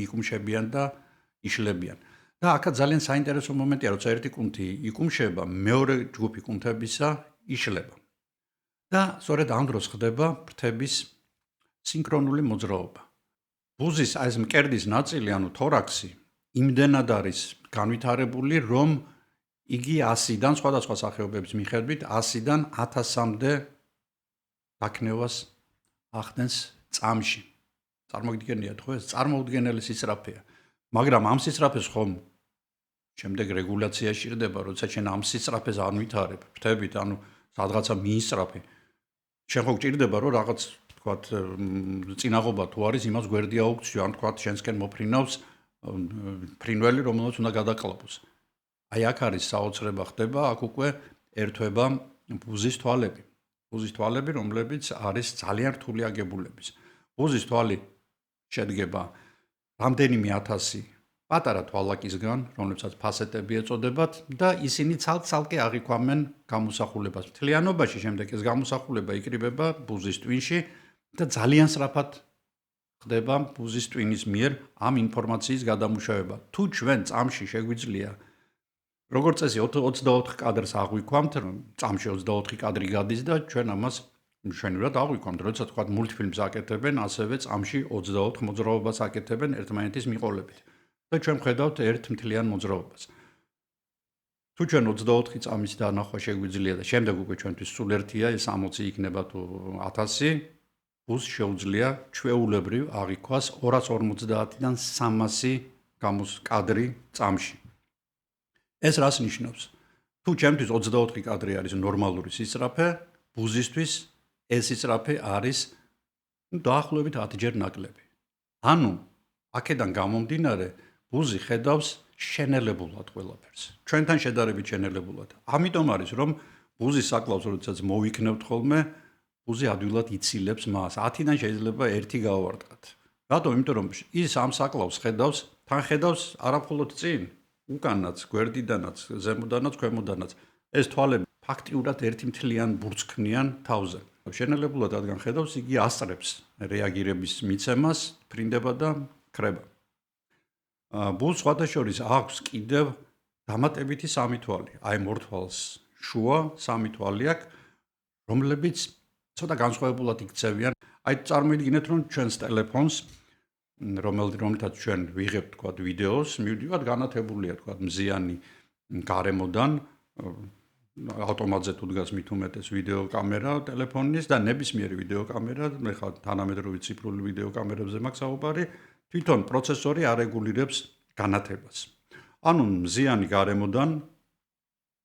იკუმშებიან და იშლებიან. და აქაც ძალიან საინტერესო მომენტია, როცა ერთი კუნთი იკუმშება, მეორე ჯგუფი კუნთებისა იშლება. და სწორედ ამ დროს ხდება ფრთების სინქრონული მოძრაობა. ბუზის ეს მკერდის ნაწილი, ანუ თორაქსი, იმდენად არის განვითარებული, რომ იგი 100-დან სხვადასხვა სახეობების მიხედვით 100-დან 1000-მდე დაქნევას ახდენს წამში. წარმოგიდგენიათ ხო, ეს წარმოუდგენელი სისწრაფეა. მაგრამ ამ სისწრაფეს ხომ შემდეგ რეგულაცია სჭირდება, როცა შენ ამ სისწრაფეს არ ვითარებ, ფრთებით, ანუ სადღაცა მიისწრაფე. შენ ხო გჭირდება, რომ რაღაც თქვათ წინაღობა თუ არის, იმას გვერდი აუქციო, ან თქვათ შენსკენ მოფრინავს ფრინველი, რომელსაც უნდა გადაკლაპოს. აი აქ არის საოცრება ხდება, აქ უკვე ერთვება ბუზის თვალები. ბუზის თვალები, რომლებიც არის ძალიან რთული აგებულების. ბუზის თვალი შედგება რამდენიმე 1000 პატარა თვალაკისგან, რომლებსაც ფასეტები ეწოდებათ და ისინი ცალ-ცალკე აღიქვამენ გამოსახულებას. მთლიანობაში შემდეგ ეს გამოსახულება იკრიბება ბუზის ტვინში და ძალიან სწრაფად ხდება ბუზის ტვინის მიერ ამ ინფორმაციის გადამუშავება. თუ ჩვენ წამში შეგვიძლია როგორც წესი 24 კადრს აღვიქვამთ, წამში 24 კადრი გადის და ჩვენ ამას მშვენივრად აღვიქვამთ. როცა თქვა მულტფილმს აკეთებენ, ასევე წამში 24 მოძრაობას აკეთებენ ერთმანეთის მიყოლებით. და ჩვენ ხედავთ ერთ მთლიან მოძრაობას. თუ ჩვენ 24 წამის დანახვა შეგვიძლია და შემდეგ უკვე ჩვენთვის სულ ერთია, ეს 60 იქნება თუ 1000, ბუზს შეუძლია ჩვეულებრივ აღიქვას 250-დან 300 კადრი წამში. ეს რას ნიშნავს? თუ ჩემთვის 24 კადრი არის ნორმალური სისწრაფე, ბუზისთვის ეს სისწრაფე არის დაახლოებით 10-ჯერ ნაკლები. ანუ აქედან გამომდინარე, ბუზი ხედავს შენელებულად ყველაფერს. ჩვენთან შედარებით შენელებულად. ამიტომ არის, რომ ბუზის საკლავს, როდესაც მოვიქნევთ ხოლმე, ბუზი ადვილად იცილებს მას. 10-დან შეიძლება 1 გავავარტყათ. რატომ? იმიტომ რომ ის ამ საკლავს ხედავს, თან ხედავს არაფხოლოდ წინ, უკანაც, გვერდიდანაც, ზემოდანაც, ქვემოდანაც. ეს თვალები ფაქტიურად ერთი მთლიან ბურთს ქმნიან თავზე. შენელებულად რადგან ხედავს, იგი ასწრებს რეაგირების მიცემას, ფრინდება და ქრება. ბუზს სხვადასხვა აქვს კიდევ დამატებითი 3 თვალი. აი მორ თვალს შუა 3 თვალი აქვს, რომლებიც ცოტა განსხვავებულად იქცევიან. აი წარმოიდგინეთ, რომ ჩვენს ტელეფონს, რომელთაც ჩვენ ვიღებთ თქვა ვიდეოს, მივდივართ განათებულია თქვა მზიანი გარემოდან, ავტომატზე თუ დგას მით უმეტეს ვიდეო კამერა ტელეფონის და ნებისმიერი ვიდეო კამერა, მე ხა თანამედროვე ციფრული ვიდეო კამერებზე მაქვს საუბარი, თვითონ პროცესორი არეგულირებს განათებას. ანუ მზიანი გარემოდან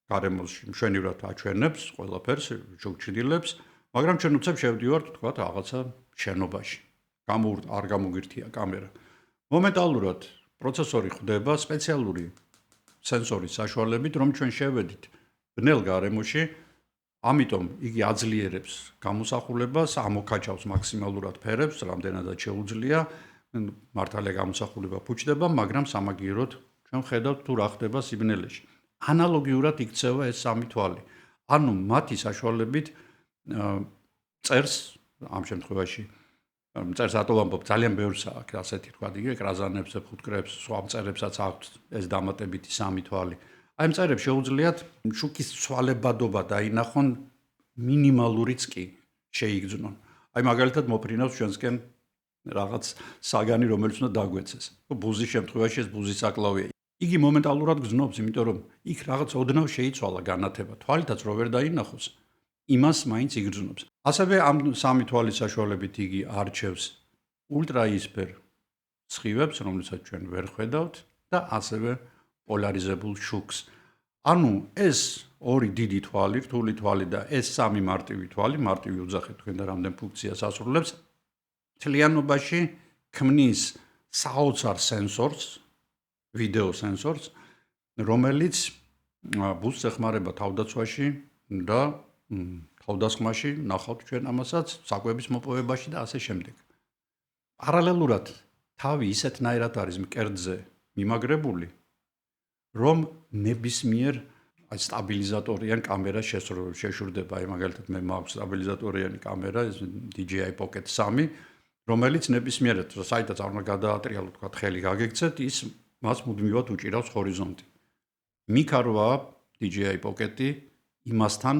გარემოში მშვენივრად აჩვენებს ყველაფერს, ჩრდილებს, მაგრამ ჩვენ უცებ შევდივართ თქვა რაღაცა შენობაში. არ გამოგვირთია კამერა. მომენტალურად პროცესორი ხვდება სპეციალური სენსორის საშუალებით, რომ ჩვენ შევედით ბნელ გარემოში, ამიტომ იგი აძლიერებს გამოსახულებას, ამოქაჩავს მაქსიმალურად ფერებს, რამდენადაც შეუძლია, მართალია გამოსახულება ფუჭდება, მაგრამ სამაგიეროდ ჩვენ ხედავთ თუ რა ხდება სიბნელეში. ანალოგიურად იქცევა ეს სამი თვალი. ანუ მათი საშუალებით წერს ამ შემთხვევაში წერს ატოვამბობ ძალიან ბევრს აქვს ასეთი თქვა იგივე კრაზანებს, ფუტკრებს, სხვა მწერებსაც აქვს ეს დამატებითი სამი თვალი. აი ამ წერებს შეუძლიათ შუქის ცვალებადობა დაინახონ მინიმალურიც კი შეიგრძნონ. აი მაგალითად მოფრინავს ჩვენსკენ რაღაც საგანი რომელიც უნდა დაგვეცეს. ბუზის შემთხვევაში ეს ბუზის აკლავია. იგი მომენტალურად გრძნობს, იმიტომ რომ იქ რაღაც ოდნავ შეიცვალა განათება. თვალითაც რო ვერ დაინახოს, იმას მაინც იგრძნობს. ასევე ამ სამი თვალის საშუალებით იგი არჩევს ულტრაიისფერ სხივებს, რომლებსაც ჩვენ ვერ ხედავთ და ასევე პოლარიზებულ შუქს. ანუ ეს ორი დიდი თვალი, რთული თვალი და ეს სამი მარტივი თვალი, მარტივი უძახით თქვენ და რამდენ ფუნქციას ასრულებს, მთლიანობაში ქმნის საოცარ სენსორს, ვიდეო სენსორს, რომელიც ბუზს ეხმარება თავდაცვაში და თავდასხმაში, ნახავთ ჩვენ ამასაც, საკვების მოპოვებაში და ასე შემდეგ. პარალელურად თავი ისეთნაირად არის მკერდზე მიმაგრებული, რომ ნებისმიერ სტაბილიზატორიან კამერას შეშურდება. აი მაგალითად მე მაქვს სტაბილიზატორიანი კამერა, ეს DJI Pocket 3, რომელიც ნებისმიერად საიტაც არ უნდა გადაატრიალო, თქვა ხელი გაგექცეთ, ის მას მუდმივად უჭირავს ჰორიზონტი. მიქარვა DJI Pocket-ი იმასთან,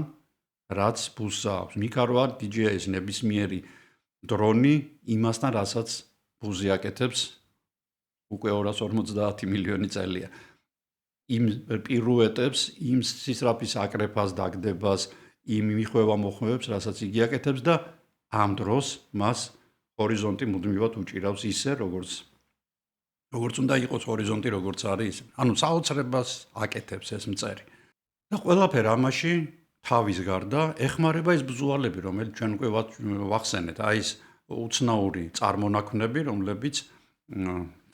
რაც ბუზს აქვს. მიქარვა DJI-ის ნებისმიერი დრონი იმასთან, რასაც ბუზი აკეთებს უკვე 250 მილიონი წელია. იმ პირუეტებს, იმ სისწრაფის აკრეფას, დაგდებას, იმ მიხვევა-მოხვევებს, რასაც იგი აკეთებს და ამ დროს მას ჰორიზონტი მუდმივად უჭირავს ისე, როგორც უნდა იყოს ჰორიზონტი, როგორც არის. ანუ საოცრებას აკეთებს ეს მწერი. და ყველაფერი ამაში თავის გარდა ეხმარება ეს ბზუალები, რომელიც ჩვენ უკვე ვახსენეთ, აი ეს უცნაური წარმონაქმნები, რომლებიც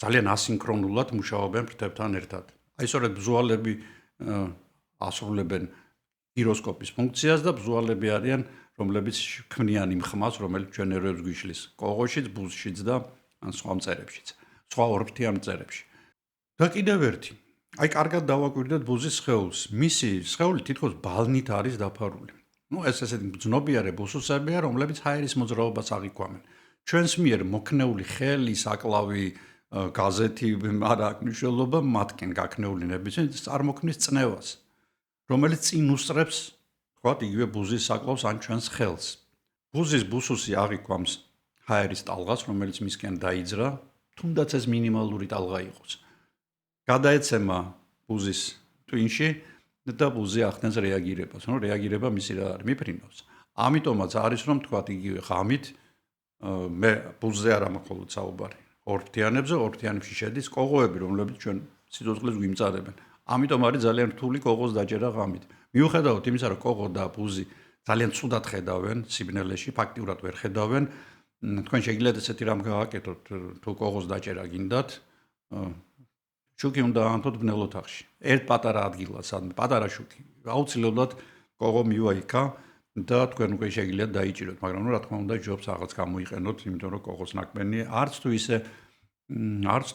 ძალიან ასინქრონულად მუშაობენ ფრთებთან ერთად. აი სწორედ ბზუალები ასრულებენ გიროსკოპის ფუნქციას და ბზუალები არიან, რომლებიც ქმნიან იმ ხმას, რომელიც ჩვენ ნერვებს გვიშლის კოღოშიც, ბუზშიც და სხვა მწერებშიც, სხვა ორფრთიან მწერებში. და კიდევ ერთი. აი კარგად დავაკვირდეთ ბუზის სხეულს. მისი სხეული თითქოს ბალნით არის დაფარული. ეს ესეთი მძნობიარე ბუსუსებია, რომლებიც ჰაერის მოძრაობას აღიქვამენ. ჩვენს მიერ მოქნეული ხელი, საკლავი, გაზეთი არ აქვს მნიშვნელობა, მათკენ გაქნეული ნებისმიერ წარმოქმნის წნევას, რომელიც წინ უსწრებს, თქვათ, იგივე ბუზის საკლავს ან ჩვენს ხელს. ბუზის ბუსუსი აღიქვამს ჰაერის ტალღას, რომელიც მისკენ დაიძრა, თუნდაც ეს მინიმალური ტალღა იყოს. გადაეცემა ბუზის ტვინში და ბუზი ახდენს რეაგირებას. ნუ რეაგირება მისი რა არის? მიფრინავს. ამიტომაც არის რომ თქვათ იგივე ღამით მე ბუზზე არ ამახოლოდ საუბარი. ორფრთიანებზე, ორფრთიანებში შედის კოღოები, რომლებიც ჩვენ სიცოცხლეს გვიმწარებენ. ამიტომ არის ძალიან რთული კოღოს დაჭერა ღამით. მიუხედავად იმისა, რომ კოღო და ბუზი ძალიან ცუდად ხედავენ სიბნელეში, ფაქტიურად ვერ ხედავენ, თქვენ შეგიძლიათ ესეთი რამ გააკეთოთ, თუ კოღოს დაჭერა გინდათ, შუქი უნდა აანთოთ ბნელ ოთახში. ერთ პატარა ადგილას, პატარა შუქი. აუცილებლად კოღო მივა იქა და თქვენ უკვე შეგიძლიათ დაიჭიროთ, მაგრამ რა თქმა უნდა, ჯობს რაღაც გამოიყენოთ, იმიტომ რომ კოღოს ნაკბენი არც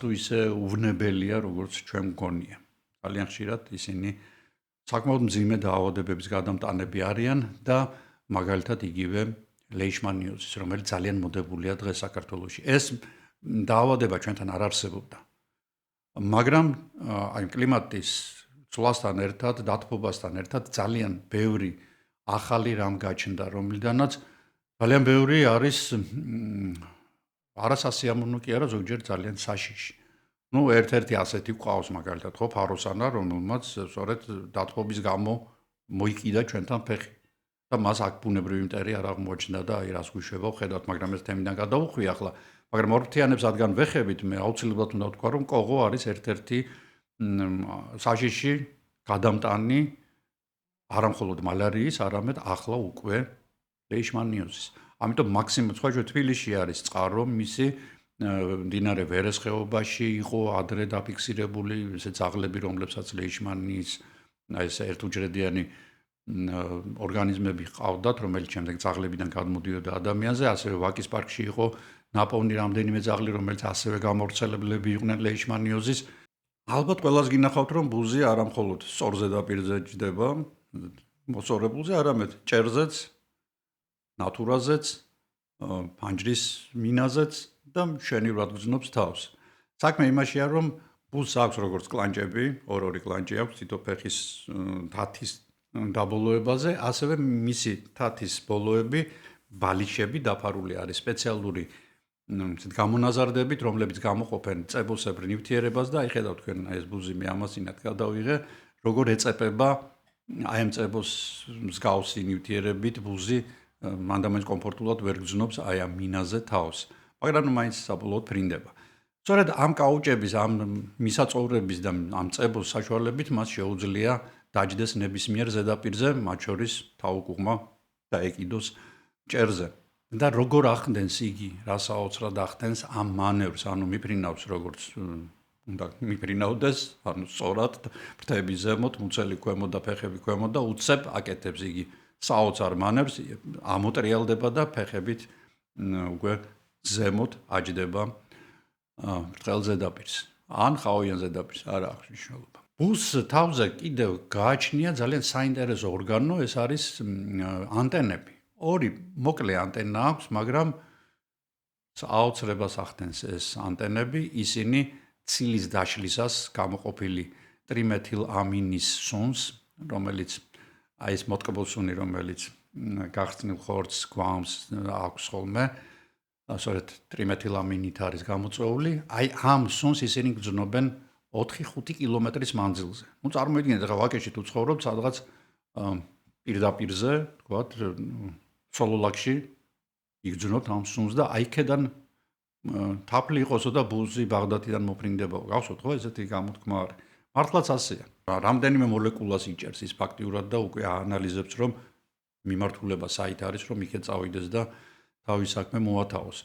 თუ ისე უვნებელია, როგორც ჩვენ მგონია. ძალიან ხშირად ისინი საკმაოდ მძიმე დაავადებების გადამტანები არიან და მაგალითად იგივე ლეიშმანიოზის, რომელიც ძალიან მოდებულია დღეს საქართველოში. ეს დაავადება ჩვენთან არ არსებობდა. მაგრამ აი კლიმატის ცვლასთან ერთად, დათბობასთან ერთად ძალიან ბევრი ახალი რამ გაჩნდა, რომლიდანაც ძალიან ბევრი არის არასასიამოვნო კი არა, ზოგჯერ ძალიან საშიში. ნუ ერთ-ერთი ასეთი ყავს მაგალითად ხო ფაროსანა, რომელმაც სწორედ დათბობის გამო მოიკიდა ჩვენთან ფეხი. და მას აქ ბუნებრივი მტერი არ აღმოაჩნდა და აი რას გვიშვება ვხედავთ, მაგრამ ეს თემიდან გადავუხვი ახლა. მაგრამ ორფრთიანებს რადგან ვეხებით, მე აუცილებლად უნდა ვთქვა, რომ კოღო არის ერთ-ერთი საშიში გადამტანი არამხოლოდ მალარიის, არამედ ახლა უკვე ლეიშმანიოზის. ამიტომ მაქსიმუმ სხვა თბილისში არის წყარო, მისი მდინარე ვერეს ხეობაში იყო ადრე დაფიქსირებული, ესე ძაღლები, რომლებსაც ლეიშმანის აი ეს ერთუჯრედიანი ორგანიზმები ყავდათ, რომელიც შემდეგ ძაღლებიდან გადმოდიოდა ადამიანზე, ასევე ვაკის პარკში იყო ნაპოვნი რამდენიმე ძაღლი, რომელიც ასევე გამავრცელებლები იყვნენ ლეიშმანიოზის. ალბათ ყველას გინახავთ, რომ ბუზი არა მხოლოდ სწორ ზედაპირზე ჯდება, მოსწორებულზე, არამედ ჭერზეც, ნატურაზეც, ფანჯრის მინაზეც და მშვენივრად გრძნობს თავს. საქმე იმაშია, რომ ბუზს აქვს როგორც კლანჭები, ორი კლანჭი აქვს თითო ფეხის თათის დაბოლოებაზე, ასევე მისი თათის ბოლოები ბალიშები დაფარული არის სპეციალური გამონაზარდებით, რომლებიც გამოყოფენ წებოსებრ ნივთიერებას და აი ხედავთ თქვენ ეს ბუზი მე ამასინად გადავიღე, როგორ ეწეპება აი ამ წებოს მსგავსი ნივთიერებით ბუზი მანდამაინც კომფორტულად ვერ გრძნობს აი ამ მინაზე თავს, მაგრამ მაინც საბოლოოდ ფრინდება. სწორედ ამ კაუჭების, ამ მისაწოვრების და ამ წებოს საშუალებით მას შეუძლია დაჯდეს ნებისმიერ ზედაპირზე, მათ შორის თავუკუღმა დაეკიდოს ჭერზე. და როგორ ახდენს იგი, რა საოცრად ახდენს ამ მანევრს, ანუ მიფრინავს როგორც უნდა მიფრინავდეს, ანუ სწორად ფრთები ზემოთ, მუცელი ქვემოთ და ფეხები ქვემოთ და უცებ აკეთებს იგი საოცარ მანევრს, ამოტრიალდება და ფეხებით უკვე ზემოთ აჯდება ბრტყელ ზედაპირს. ან ხაოვიან ზედაპირს, არა აქვს მნიშვნელობა. ბუზს თავზე კიდევ გააჩნია ძალიან საინტერესო ორგანო, ეს არის ანტენები. ორი მოკლე ანტენა აქვს, მაგრამ საოცრებას ახდენს ეს ანტენები, ისინი ცილის დაშლისას გამოყოფილი ტრიმეთილამინის სუნს, რომელიც აი ეს მოტკბოსუნი, რომელიც გახსნილ ხორცს გვამს აქვს ხოლმე, სწორედ ტრიმეთილამინით არის გამოწვეული, აი ამ სუნს ისინი გრძნობენ 4-5 კილომეტრის მანძილზე. ნუ წარმოიდგინეთ, ახლა ვაკეში თუ ცხოვრობთ, სადღაც პირდაპირზე, თქვათ, სოლოლაკში იგრძნობთ ამ სუნს და აი ქედან თაფლი იყოსო და ბუზი ბაღდათიდან მოფრინდებაო. გახსოვთ ხო ესეთი გამოთქმა არის? მართლაც ასეა. რამდენიმე მოლეკულას იჭერს ის ფაქტიურად და უკვე აანალიზებს, რომ მიმართულება საით არის, რომ იქეთ წავიდეს და თავის საქმე მოათავოს.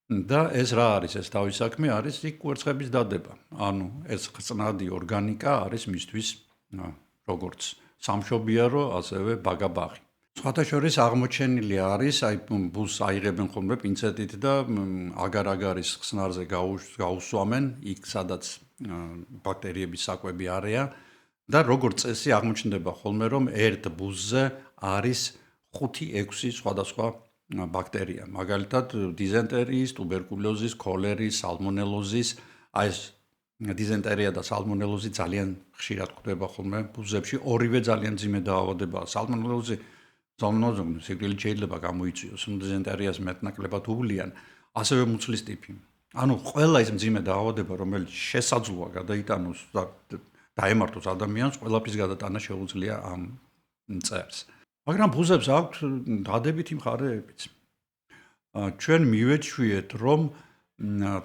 და ეს რა არის? ეს თავის საქმე არის იქ კვერცხების დადება. ანუ ეს ხწნადი ორგანიკა არის მისთვის როგორც სამშობიარო, ასევე ბაგაბაღი. სხვათა შორის აღმოჩენილი არის, აი ბუზს აიღებენ ხოლმე პინცეტით და აგარ-აგარის ხსნარზე გაუსვამენ, იქ სადაც ბაქტერიების საკვები არეა და როგორც წესი აღმოჩნდება ხოლმე, რომ ერთ ბუზზე არის 5-6 სხვადასხვა ბაქტერია. მაგალითად, დიზენტერიის, ტუბერკულოზის, ქოლერის, სალმონელოზის, აი ეს დიზენტერია და სალმონელოზი ძალიან ხშირად გვხვდება ხოლმე ბუზებში. ორივე ძალიან მძიმე დაავადებაა. სალმონელოზი სიკვდილით შეიძლება გამოიწვიოს, დიზენტერიას მეტნაკლებად უვლიან, ასევე მუცლის ტიფი. ანუ ყველა ის მძიმე დაავადება, რომელიც შესაძლოა გადაიტანოს და დაემართოს ადამიანს, ყველაფრის გადატანა შეუძლია ამ მწერს. მაგრამ ბუზებს აქვთ დადებითი მხარეებიც. ჩვენ მივეჩვიეთ, რომ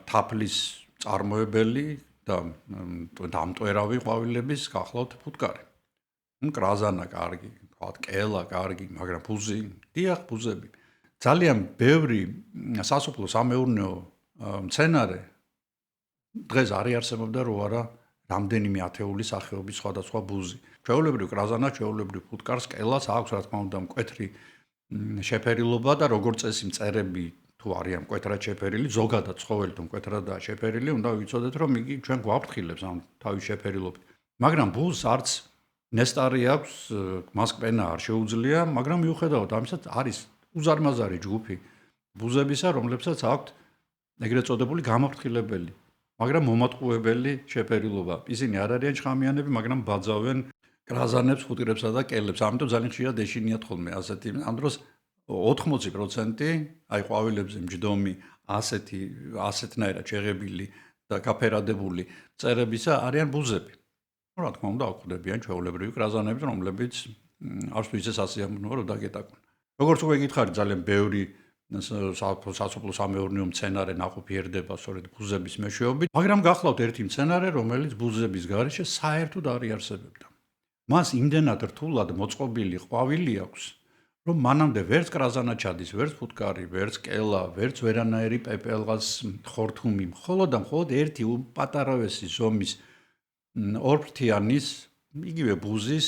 თაფლის წარმოებელი და დამტვერავი ყვავილების გახლავთ ფუტკარი. კრაზანა კარგი, თქვათ, კელა კარგი, მაგრამ ბუზი, დიახ, ბუზები. ძალიან ბევრი სასოფლო სამეურნეო მცენარე დღეს არ იარსებობდა, რო არა რამდენიმე ათეული სახეობის სხვადასხვა ბუზი. ჩვეულებრივ კრაზანა, ჩვეულებრივ ფუტკარს, კელას აქვს, რა თქმა უნდა, მკვეთრი შეფერილობა და როგორც წესი მწერები თუ არიან მკვეთრად შეფერილი, ზოგადად ცხოველი თუ მკვეთრადაა შეფერილი, უნდა ვიცოდეთ, რომ იგი ჩვენ გვაფრთხილებს ამ თავის შეფერილობით. მაგრამ ბუზს არც ნესტარი აქვს, მას კპენა არ შეუძლია, მაგრამ მიუხედავად ამისა არის უზარმაზარი ჯგუფი ბუზებისა, რომლებსაც აქვთ ეგრეთ წოდებული გამაფრთხილებელი, მაგრამ მომატყუებელი შეფერილობა. ისინი არ არიან შხამიანები, მაგრამ ბაძავენ კრაზანებს, ფუტკრებსა და კელებს. ამიტომ ძალიან ხშირად ეშინიათ ხოლმე ასეთი. ამ დროს 80% აი ყვავილებზე მჯდომი ასეთნაირად შეღებილი და გაფერადებული მწერებისა არიან ბუზები. რა თქმა უნდა, აკვდებიან ჩვეულებრივი კრაზანები, რომლებიც არც თუ ისე სასიამოვნოა, რომ დაგეტაკონ. როგორც უკვე გითხარით, ძალიან ბევრი სასოფლო სამეურნეო მცენარე ნაყოფი ერდება სწორედ ბუზების მეშვეობით, მაგრამ გახლავთ ერთი მცენარე, რომელიც ბუზების გარეშე საერთოდ არ იარსებებდა. მას იმდენად რთულად მოწყობილი ყვავილი აქვს, რომ მანამდე ვერც კრაზანა ჩადის, ვერც ფუტკარი, ვერც კელა, ვერც ვერანაირი პეპელღას ხორთუმი, მხოლოდ ერთი პატარავესი ზომის ორფრთიანის, იგივე ბუზის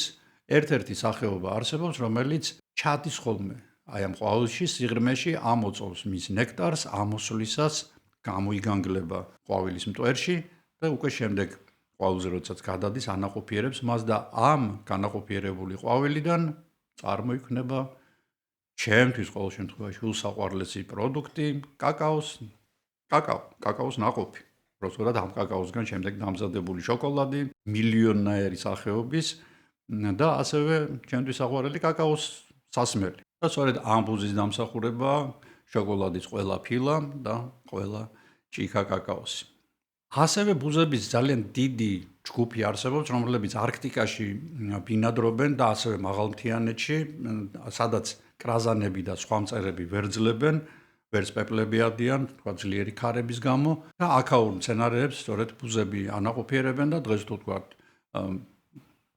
ერთ-ერთი სახეობა არსებობს, რომელიც ჩადის ხოლმე აი ამ ყვავილში, სიღრმეში ამოწოვს მის ნექტარს, ამოსვლისას გამოიგანგლება ყვავილის მტვერში და უკვე შემდეგ ყვავილზე როდესაც გადადის, ანაყოფიერებს მას და ამ განაყოფიერებული ყვავილიდან წარმოიქმნება ჩემთვის ყოველ შემთხვევაში უსაყვარლესი პროდუქტი, კაკაოს ნაყოფი. Προσφορად ამ კაკაოსგან შემდეგ დამზადებული შოკოლადი, მილიონნაირი სახეობის და ასევე ჩემთვის საყვარელი კაკაოს სასმელი. და სწორედ ამ ბუზის დამსახურება შოკოლადის ყველა ფილა და ყველა ჭიქა კაკაოსი. ასევე ბუზების ძალიან დიდი ჯგუფი არსებობს, რომლებიც არქტიკაში ბინადრობენ და ასევე მაღალმთიანეთში, სადაც კრაზანები და სხვა მწერები ვერ ძლევენ, ვერც პეპლები ადიან, თქვა ძლიერი ქარების გამო და აქაურ მცენარეებს სწორედ ბუზები ანაყოფიერებენ და დღეს თუ თქვა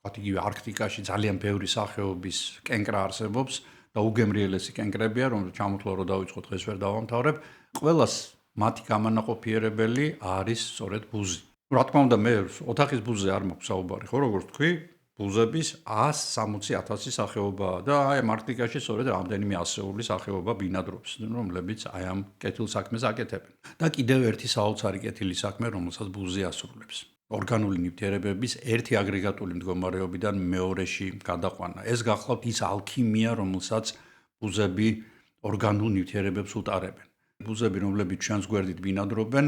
იგივე არქტიკაში ძალიან ბევრი სახეობის კენკრა არსებობს და უგემრიელესი კენკრებია, რომელიც ჩამოთვლა რო დავიწყოთ დღეს ვერ დავამთავრებ, ყველას მათი გამანაყოფიერებელი არის სწორედ ბუზი. რა თქმა უნდა, მე ოთახის ბუზზე არ მაქვს საუბარი, ხო, როგორც თქვი, ბუზების 160,000 სახეობაა და აი ამ არქტიკაში სწორედ რამდენიმე ასეული სახეობა ბინადრობს, რომლებიც აი ამ კეთილ საქმეს აკეთებენ. და კიდევ ერთი საოცარი კეთილი საქმე, რომელსაც ბუზი ასრულებს. ორგანული ნივთიერებების ერთი აგრეგატული მდგომარეობიდან მეორეში გადაყვანა. ეს გახლავთ ის ალქიმია, რომელსაც ბუზები ორგანულ ნივთიერებებს უტარებენ. ბუზები, რომლებიც ჩვენს გვერდით ბინადრობენ,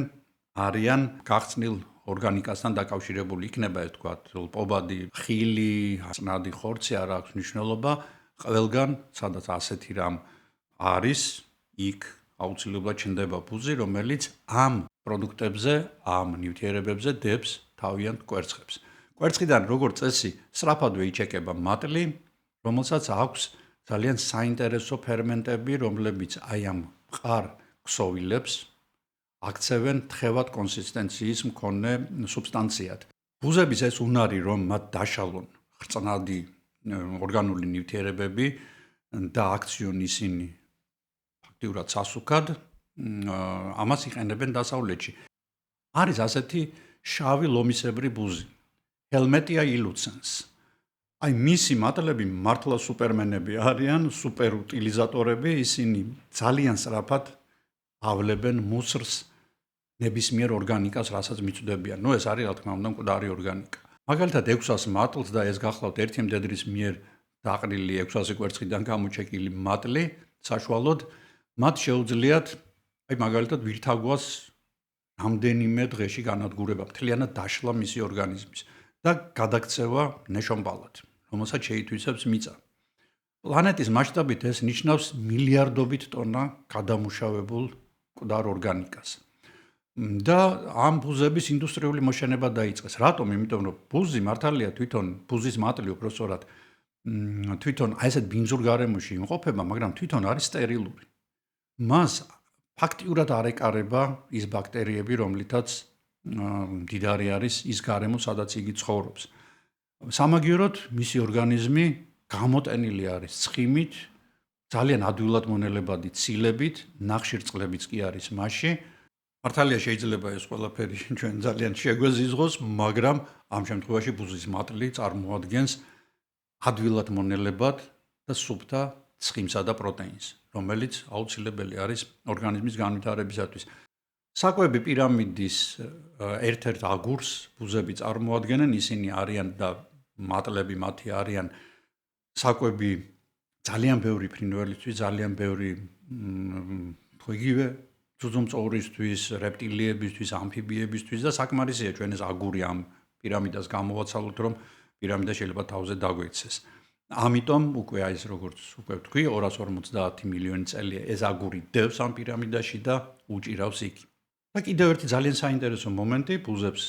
არიან გახსნილ ორგანიკასთან დაკავშირებული, იქნება ეს თქვა ლპობადი, ხილი, წნადი ხორცი, არ აქვს მნიშვნელობა, ყველგან, სადაც ასეთი რამ არის, იქ აუცილებლად ჩნდება ბუზი, რომელიც ამ პროდუქტებზე, ამ ნივთიერებებზე დებს თავიანთ კვერცხებს. კვერცხიდან როგორც წესი, სწრაფადვე იჩეკება მატლი, რომელსაც აქვს ძალიან საინტერესო ფერმენტები, რომლებიც აი ამ მყარ ქსოვილებს აქცევენ თხევად კონსისტენციის მქონე სუბსტანციად. ბუზების ეს უნარი, რომ მათ დაშალონ ხრწნადი ორგანული ნივთიერებები და აქციონ ისინი ფაქტიურად სასუქად, ამას იყენებენ დასავლეთში. არის ასეთი შავი ლომისებრი ბუზი, Helmetia illucens. აი მისი მატლები მართლა სუპერმენები არიან, სუპერუტილიზატორები, ისინი ძალიან სწრაფად ავლებენ მუსრს ნებისმიერ ორგანიკას, რასაც მიწვდებიან. ეს არის რა თქმა უნდა მკვდარი ორგანიკა. მაგალითად 600 მატლს და ეს გახლავთ ერთი მდედრის მიერ დაყრილი 600 კვერცხიდან გამოჩეკილი მატლი, საშუალოდ მათ შეუძლიათ აი მაგალითად ვირთაგვას რამდენიმე დღეში განადგურება, მთლიანად დაშლა მისი ორგანიზმის და გადაქცევა ნეშომბალად, რომელსაც შეითვისებს მიწა. პლანეტის მასშტაბით ეს ნიშნავს მილიარდობით ტონა გადამუშავებულ მკვდარ ორგანიკას. და ამ ბუზების ინდუსტრიული მოშენება დაიწყეს. რატომ? იმიტომ რომ ბუზი მართალია თვითონ ბუზის მატლი უბრალოდ თვითონ აი ესეთ ბინძურ გარემოში იმყოფება, მაგრამ თვითონ არის სტერილური. მას ფაქტიურად არ ეკარება ის ბაქტერიები, რომლითაც მდიდარი არის ის გარემო, სადაც იგი ცხოვრობს. სამაგიეროდ მისი ორგანიზმი გამოტენილი არის ცხიმით, ძალიან ადვილად მონელებადი ცილებით, ნახშირწყლებიც კი არის მასში. მართალია შეიძლება ეს ყველაფერი ჩვენ ძალიან შეგვეზიზღოს, მაგრამ ამ შემთხვევაში ბუზის მატლი წარმოადგენს ადვილად მონელებად და სუფთა ცხიმსა და პროტეინს, რომელიც აუცილებელი არის ორგანიზმის განვითარებისათვის. საკვები პირამიდის ერთ-ერთ აგურს ბუზები წარმოადგენენ, ისინი არიან და მატლები მათი არიან საკვები ძალიან ბევრი ფრინველისთვის, ძალიან ბევრი იგივე ძუძუმწოვრისთვის, რეპტილიებისთვის, ამფიბიებისთვის და საკმარისია ჩვენ ეს აგური ამ პირამიდას გამოვაცალოთ, რომ პირამიდა შეიძლება თავზე დაგვექცეს. ამიტომ უკვე აი ეს როგორც უკვე ვთქვი, 250 მილიონი წელია ეს აგური დევს ამ პირამიდაში და უჭირავს იქ. და კიდევ ერთი ძალიან საინტერესო მომენტი, ბუზებს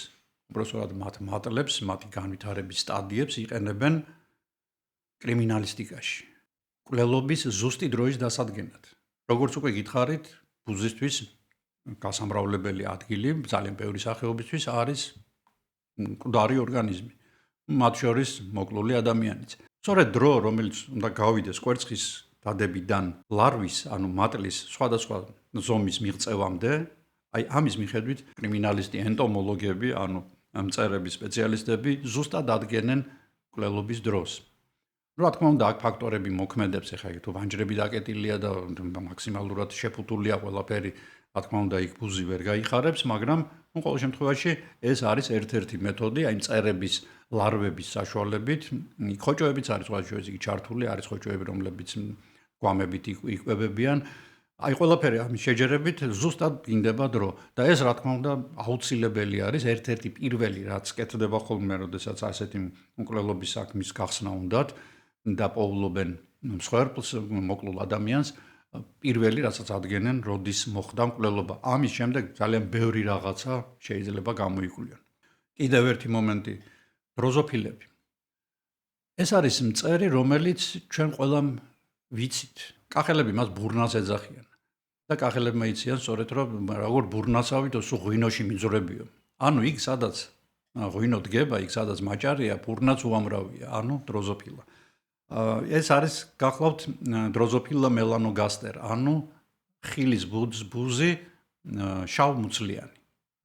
უბრალოდ მათ მატლებს, მათი განვითარების სტადიებს იყენებენ კრიმინალისტიკაში. მკვლელობის ზუსტი დროის დასადგენად. როგორც უკვე გითხარით, ბუზისთვის გასამრავლებელი ადგილი ძალიან ბევრი სახეობისთვის არის მკვდარი ორგანიზმი, მათ შორის მოკლული ადამიანიც. სწორედ დრო, რომელიც უნდა გავიდეს კვერცხის დადებიდან ლარვის, ანუ მატლის სხვადასხვა ზომის მიღწევამდე, აი ამის მიხედვით კრიმინალისტი, ენტომოლოგები, ანუ მწერების სპეციალისტები ზუსტად ადგენენ მკვლელობის დროს. რა თქმა უნდა, აქ ფაქტორები მოქმედებს, ეხლა თუ ვანჯრები დაკეტილია და მაქსიმალურად შეფუთულია ყველაფერი, რა თქმა უნდა, იქ ბუზი ვერ გაიხარებს, მაგრამ ყოველ შემთხვევაში ეს არის ერთ-ერთი მეთოდი, აი მწერების ლარვების საშუალებით. ხოჭოებიც არის სხვა შეიძლება იქ ჩართული, არის ხოჭოები, რომლებიც გვამებით იკვებებიან. აი ყველაფერი ამის შეჯერებით ზუსტად გინდება დრო და ეს რა თქმა უნდა აუცილებელი არის ერთ-ერთი პირველი რაც კეთდება ხოლმე, როდესაც ასეთი მკვლელობის საქმის გახსნა უნდათ და პოულობენ მსხვერპლს, მოკლულ ადამიანს, პირველი რასაც ადგენენ, როდის მოხდა მკვლელობა. ამის შემდეგ ძალიან ბევრი რაღაცა შეიძლება გამოიკვლიონ. კიდევ ერთი მომენტი, დროზოფილები. ეს არის მწერი, რომელიც ჩვენ ყველამ ვიცით. კახელები მას ბურნას ეძახიან. და კახელებმა იციან სწორედ რომ როგორ ბურნასავით ოსუ ღვინოში მიძრებიო. ანუ იქ სადაც ღვინო დგება, იქ სადაც მაჭარია, ბურნაც უამრავია, ანუ დროზოფილა. ეს არის გახლავთ დროზოფილა მელანოგასტერ, ანუ ხილის ბუზი შავმუცლიანი.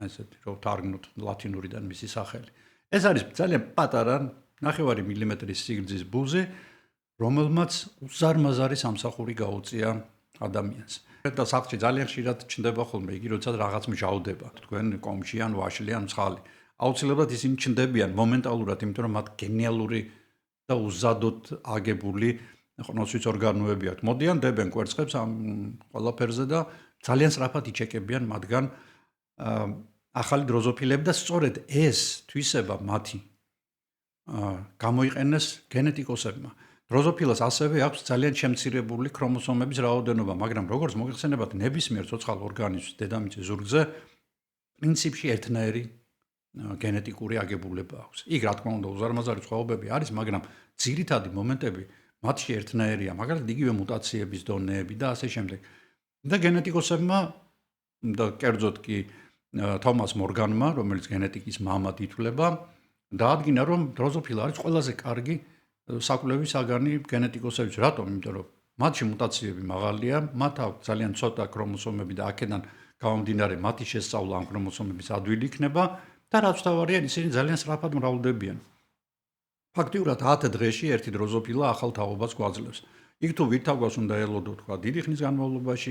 ესეთი რომ თარგმნოთ ლათინურიდან მისი სახელი. ეს არის ძალიან პატარა, 9 მილიმეტრის სიგრძის ბუზი, რომელმაც უზარმაზარი სამსახური გაუწია ადამიანს. და სახლში ძალიან ხშირად ჩნდება ხოლმე იგი, როდესაც რაღაც მჟავდება, თქვენ კომში ან ვაშლი ან ცხალი. აუცილებლად ისინი ჩნდებიან მომენტალურად, იმიტომ რომ მათ გენიალური და უზადოდ აგებული ყნოსვის ორგანოები აქვთ. მოდიან დებენ კვერცხებს ამ ყველაფერზე და ძალიან სწრაფად იჩეკებიან მათგან ახალი დროზოფილები და სწორედ ეს თვისება მათი გამოიყენეს გენეტიკოსებმა. დროზოფილას ასევე აქვს ძალიან შემცირებული ქრომოსომების რაოდენობა, მაგრამ როგორც მოგეხსენებათ, ნებისმიერ ცოცხალ ორგანიზმს დედამიწის ზურგზე პრინციპში ერთნაირი გენეტიკური აგებულება აქვს. იქ რა თქმა უნდა უზარმაზარი სხვაობები არის, მაგრამ ძირითადი მომენტები მათში ერთნაირია, მაგალითად იგივე მუტაციების დონეები და ასე შემდეგ. და გენეტიკოსებმა და კერძოდ კი თომას მორგანმა, რომელიც გენეტიკის მამად ითვლება, დაადგინა რომ დროზოფილა არის ყველაზე კარგი საკვლევის საგანი გენეტიკოსების. რატომ? იმიტომ რომ მათში მუტაციები მაღალია, მათ აქვს ძალიან ცოტა ქრომოსომები და აქედან გამომდინარე მათი შესწავლა ამ ქრომოსომების ადვილი იქნება და რაც თავარია, ისინი ძალიან სწრაფად მრავლდებიან. ფაქტიურად 10 დღეში ერთი დროზოფილა ახალ თაობას გვაძლევს. იქ თუ ვირთაგვას უნდა ელოდო, თქვა, დიდი ხნის განმავლობაში,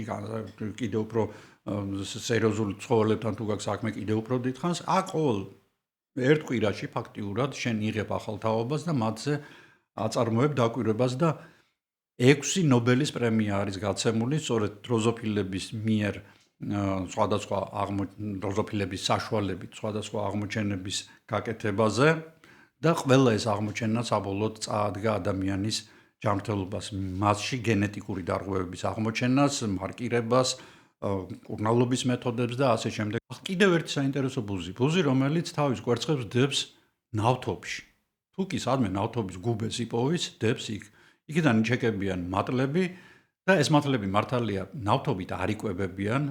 კიდევ უფრო სერიოზულ ცხოველებთან თუ გაქვს საქმე, კიდევ უფრო დიდხანს, აქ ყოველ ერთ კვირაში ფაქტიურად შენ იღებ ახალ თაობას და მათზე აწარმოებ დაკვირვებას და 6 ნობელის პრემია არის გაცემული სწორედ დროზოფილების მიერ სხვადასხვა დროზოფილების საშუალებით სხვადასხვა აღმოჩენების გაკეთებაზე და ყველა ეს აღმოჩენა საბოლოოდ წაადგა ადამიანის ჯანმრთელობას, მასში გენეტიკური დარღვევების აღმოჩენას, მარკირებას, კურნალობის მეთოდებს და ასე შემდეგ. კიდევ ერთი საინტერესო ბუზი, რომელიც თავის კვერცხებს დებს ნავთობში. თუ კი სადმე ნავთობის გუბეს იპოვის, დებს იქ. იქიდან იჩეკებიან მატლები და ეს მატლები მართალია ნავთობით არ იკვებებიან.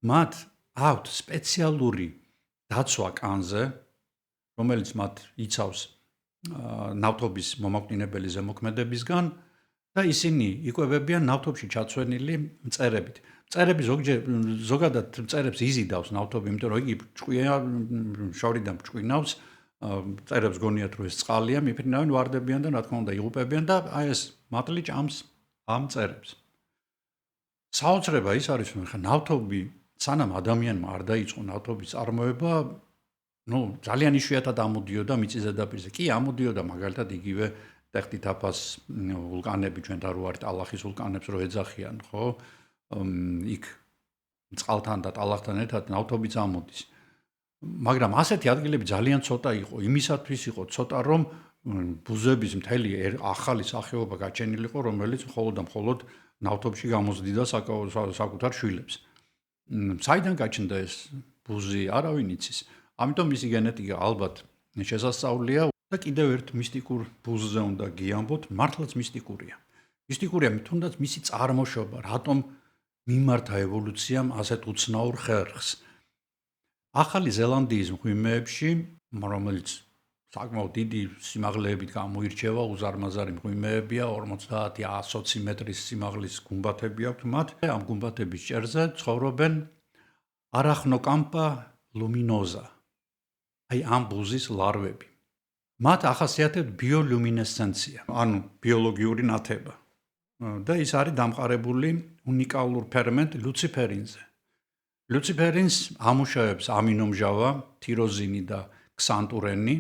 მათ აქვთ სპეციალური დაცვა კანზე, რომელიც მათ იცავს ნავთობის მომაკვდინებელი ზემოქმედებისგან და ისინი იკვებებიან ნავთობში ჩაცვენილი მწერებით. მწერები ზოგადად მწერებს იზიდავს ნავთობი, იმიტომ რომ იგი ჭკვია, შორიდან ჭკვინავს, მწერებს გონიათ რომ ეს წყალია, მიფრინავენ, ვარდებიან და რა თქმა უნდა იღუპებიან და აი ეს მატლი ჭამს ამ მწერებს. საოცრება ის არის, რომ ხა ნავთობი სანამ ადამიანმა არ დაიწყო ნავთობის წარმოება, ძალიან იშვიათად ამოდიოდა მიწის ზედაპირზე. კი ამოდიოდა მაგალითად იგივე ტეხტითაფას ვულკანები, ჩვენ და რო არის ტალახის ვულკანებს რო ეძახიან, ხო? იქ წყალთან და ტალახთან ერთად ნავთობიც ამოდის. მაგრამ ასეთი ადგილები ძალიან ცოტა იყო, იმისათვის იყო ცოტა, რომ ბუზების მთელი ახალი სახეობა გაჩენილიყო, რომელიც მხოლოდ და მხოლოდ ნავთობში გამოზდიდა საკუთარ შვილებს. საიდან გაჩნდა ეს ბუზი, არავინ იცის. ამიტომ მისი გენეტიკა ალბათ შესასწავლია და კიდევ ერთ მისტიკურ ბუზზე უნდა გიამბოთ, მართლაც მისტიკურია. მისტიკურია თუნდაც მისი წარმოშობა, რატომ მიმართა ევოლუციამ ასეთ უცნაურ ხერხს. ახალი ზელანდიის მღვიმეებში, რომელიც საკმაოდ დიდი სიმაღლეებით გამოირჩევა, უზარმაზარი მღვიმეებია, 50-120 მეტრის სიმაღლის გუმბათები აქვთ მათ. ამ გუმბათების ჭერზე ცხოვრობენ არახნოკამპა ლუმინოზა. აი ამ ბუზის ლარვები. მათ ახასიათებთ ბიოლუმინესცენცია, ანუ ბიოლოგიური ნათება. და ის არის დამყარებული უნიკალურ ფერმენტ ლუციფერინზე. ლუციფერინს ამუშავებს ამინომჟავა, თიროზინი და ქსანტურენი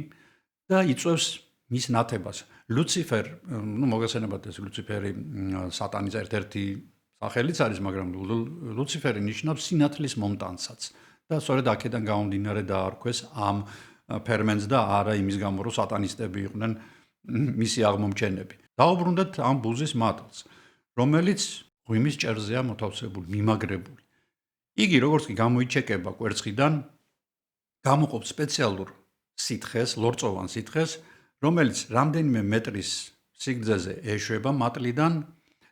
და იწვევს მის ნათებას. ლუციფერ, მოგესალმებით ეს ლუციფერი სატანის ერთ-ერთი სახელიც არის, მაგრამ ლუციფერი ნიშნავს სინათლის მომტანსაც და სწორედ აქედან გამომდინარე დაარქვეს ამ ფერმენტს და არა იმის გამო, რომ სატანისტები იყვნენ მისი აღმომჩენები. დაუბრუნდეთ ამ ბუზის მატლს, რომელიც ღვიმის ჭერზეა მოთავსებული, მიმაგრებული. იგი როგორც კი გამოიჩეკება კვერცხიდან, გამოყოფს სპეციალურ სითხეს, ლორწოვან სითხეს, რომელიც რამდენიმე მეტრის სიგრძეზე ეშვება მატლიდან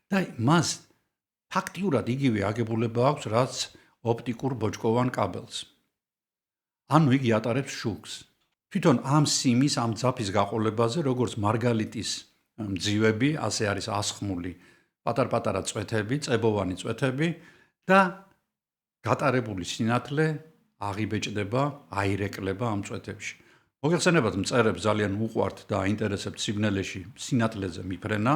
და მას ფაქტიურად იგივე აგებულება აქვს, რაც ოპტიკურ ბოჭკოვან კაბელს. ანუ იგი ატარებს შუქს. თვითონ ამ სიმის, ამ ძაფის გაყოლებაზე, როგორც მარგალიტის მძივები, ასე არის ასხმული პატარ-პატარა წვეთები, წებოვანი წვეთები და გატარებული სინათლე აღიბეჭდება, აირეკლება ამ წვეთებში. მოგეხსენებათ, მწერებს ძალიან უყვართ და აინტერესებთ სიგნალეში სინათლეზე მიფრენა